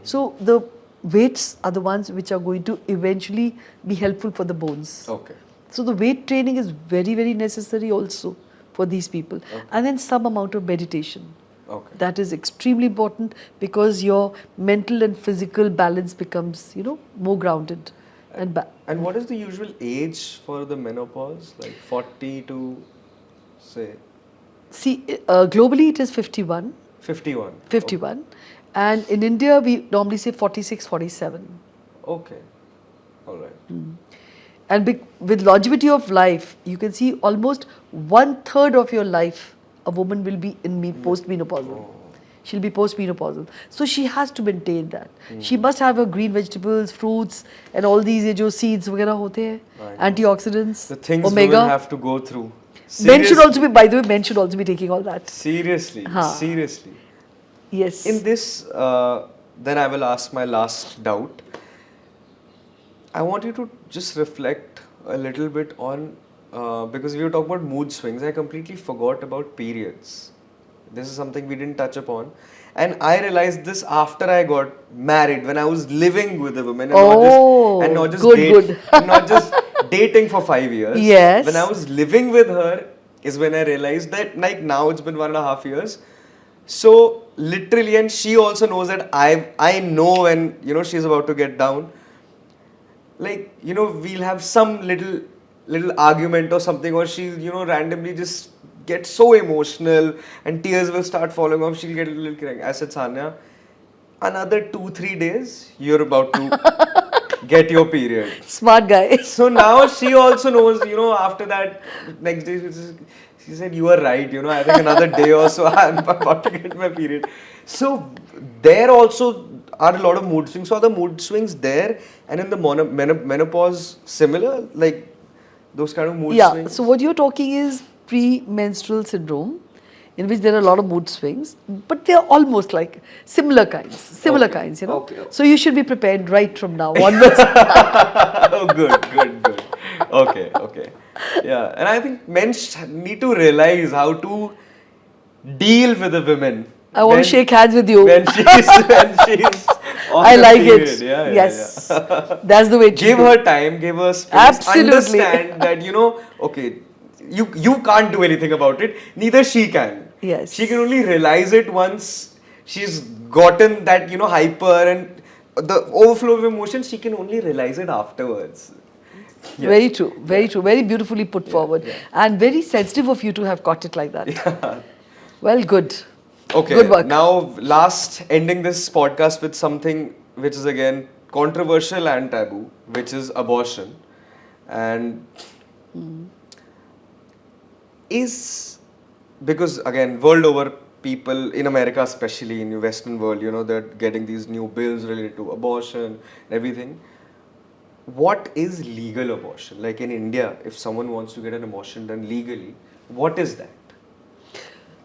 Speaker 2: So the weights are the ones which are going to eventually be helpful for the bones.
Speaker 1: Okay.
Speaker 2: So the weight training is very, very necessary also for these people. And then some amount of meditation.
Speaker 1: Okay.
Speaker 2: That is extremely important, because your mental and physical balance becomes, more grounded.
Speaker 1: And what is the usual age for the menopause? Like 40 to, say,
Speaker 2: See, globally it is 51.
Speaker 1: 51.
Speaker 2: 51. And in India, we normally say 46, 47.
Speaker 1: Okay. All right.
Speaker 2: And with longevity of life, you can see almost 1/3 of your life, a woman will be in post-menopausal. She'll be post-menopausal. So she has to maintain that. She must have her green vegetables, fruits, and all these jo seeds वगैरह होते हैं,
Speaker 1: Right.
Speaker 2: antioxidants,
Speaker 1: The things
Speaker 2: omega.
Speaker 1: women have to go through.
Speaker 2: Men should also be, by the way, men should also be taking all that.
Speaker 1: Seriously.
Speaker 2: Haan.
Speaker 1: Seriously.
Speaker 2: Yes.
Speaker 1: In this, then I will ask my last doubt. I want you to just reflect a little bit on, because we were talking about mood swings, I completely forgot about periods. This is something we didn't touch upon. And I realized this after I got married, when I was living with a woman and not just
Speaker 2: good.
Speaker 1: and not just dating for 5 years.
Speaker 2: Yes.
Speaker 1: When I was living with her is when I realized that, like, now it's been 1.5 years. So literally, and she also knows that I know when, she's about to get down. Like, we'll have some little argument or something, or she'll, randomly just get so emotional and tears will start falling off. She'll get a little crying. I said, Sanya, another 2-3 days, you're about to get your period.
Speaker 2: Smart guy.
Speaker 1: So now she also knows, after that, next day, she said, you are right, I think another day or so, I'm about to get my period. So there also are a lot of mood swings. So are the mood swings there, and in the menopause similar, like those kind of mood swings?
Speaker 2: So what you're talking is premenstrual syndrome, in which there are a lot of mood swings, but they are almost like similar kinds,
Speaker 1: Okay.
Speaker 2: So you should be prepared right from now onwards.
Speaker 1: Oh, good. Okay. Yeah, and I think men need to realize how to deal with the women.
Speaker 2: I want to shake hands with you.
Speaker 1: When she's on
Speaker 2: I
Speaker 1: the
Speaker 2: like
Speaker 1: period.
Speaker 2: it.
Speaker 1: Yeah,
Speaker 2: Yes.
Speaker 1: yeah.
Speaker 2: That's the way to
Speaker 1: Give
Speaker 2: do.
Speaker 1: her time, give her space.
Speaker 2: Absolutely.
Speaker 1: Understand that, okay, you can't do anything about it. Neither she can.
Speaker 2: Yes.
Speaker 1: She can only realize it once she's gotten that, hyper and the overflow of emotions, she can only realize it afterwards. Yeah.
Speaker 2: Very true, very true, very beautifully put forward, and very sensitive of you to have caught it like that.
Speaker 1: Yeah.
Speaker 2: Well, good.
Speaker 1: Okay,
Speaker 2: Good work.
Speaker 1: now last ending this podcast with something which is again controversial and taboo, which is abortion. And is because again, world over, people in America, especially in the Western world, you know, they're getting these new bills related to abortion and everything. What is legal abortion? Like in India, if someone wants to get an abortion done legally, what is that?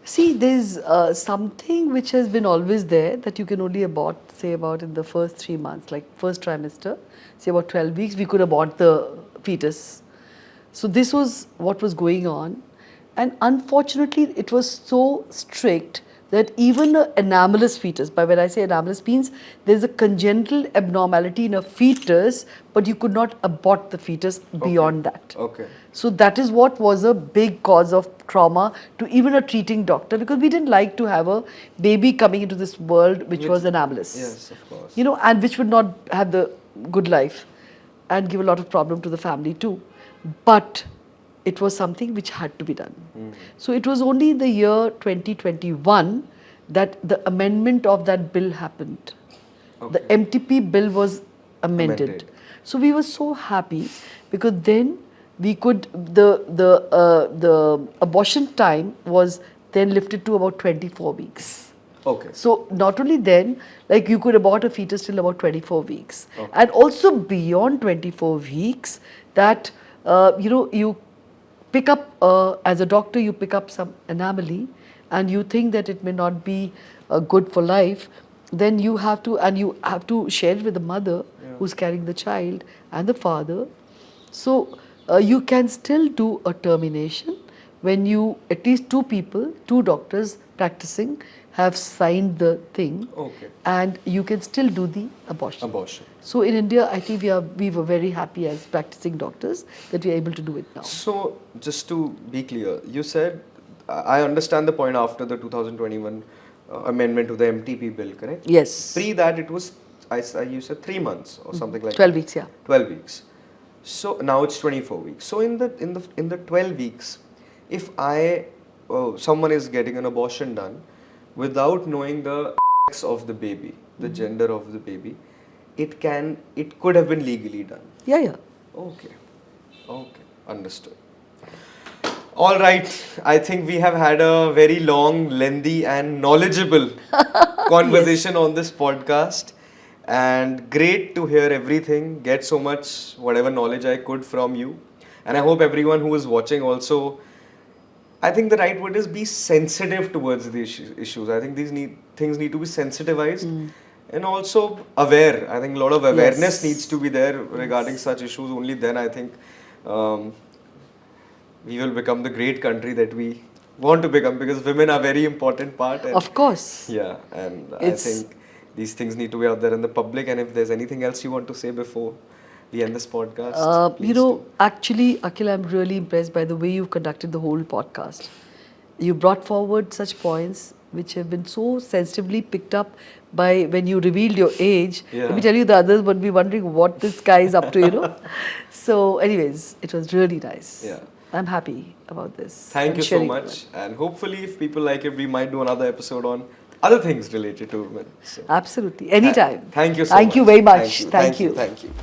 Speaker 2: See, there's something which has been always there that you can only abort, say, about in the first 3 months, like first trimester, say about 12 weeks, we could abort the fetus. So this was what was going on. And unfortunately, it was so strict that even an anomalous fetus, by when I say anomalous means there's a congenital abnormality in a fetus, but you could not abort the fetus beyond that.
Speaker 1: Okay.
Speaker 2: So that is what was a big cause of trauma to even a treating doctor, because we didn't like to have a baby coming into this world which was anomalous.
Speaker 1: Yes, of course.
Speaker 2: You know, and which would not have the good life and give a lot of problem to the family too. But it was something which had to be done. So it was only in the year 2021 that the amendment of that bill happened. The MTP bill was amended. So we were so happy because then we could, the abortion time was then lifted to about 24 weeks.
Speaker 1: Okay.
Speaker 2: So not only then, like you could abort a fetus till about 24 weeks. And also beyond 24 weeks that, you pick up, as a doctor, you pick up some anomaly and you think that it may not be good for life, then you have to share it with the mother who's carrying the child and the father. So you can still do a termination when you, at least two doctors practicing have signed the thing, and you can still do the abortion. So in India, I think we were very happy as practicing doctors that we are able to do it now.
Speaker 1: So just to be clear, you said, I understand the point after the 2021 amendment to the MTP bill, correct?
Speaker 2: Yes.
Speaker 1: Pre that it was, you said 3 months or something like
Speaker 2: 12 weeks, yeah.
Speaker 1: 12 weeks. So now it's 24 weeks. So in the 12 weeks, if someone is getting an abortion done without knowing the sex of the baby, the gender of the baby, it could have been legally done.
Speaker 2: Yeah.
Speaker 1: Okay, understood. All right, I think we have had a very long, lengthy and knowledgeable conversation on this podcast, and great to hear everything, get so much whatever knowledge I could from you, and I hope everyone who is watching also, I think the right word is be sensitive towards these issues. I think things need to be sensitized and also aware. I think a lot of awareness needs to be there regarding such issues. Only then I think we will become the great country that we want to become, because women are very important part. And
Speaker 2: of course.
Speaker 1: Yeah, and I think these things need to be out there in the public. And if there's anything else you want to say before we end this podcast, please do.
Speaker 2: Actually, Akhil, I'm really impressed by the way you've conducted the whole podcast. You brought forward such points which have been so sensitively picked up by when you revealed your age.
Speaker 1: Yeah.
Speaker 2: Let me tell you, the others would be wondering what this guy is up to, So anyways, it was really nice.
Speaker 1: Yeah.
Speaker 2: I'm happy about this.
Speaker 1: Thank you so much. And hopefully, if people like it, we might do another episode on other things related to women. So.
Speaker 2: Absolutely. Anytime.
Speaker 1: Thank you so much.
Speaker 2: Thank you very much. Thank you.
Speaker 1: Thank you.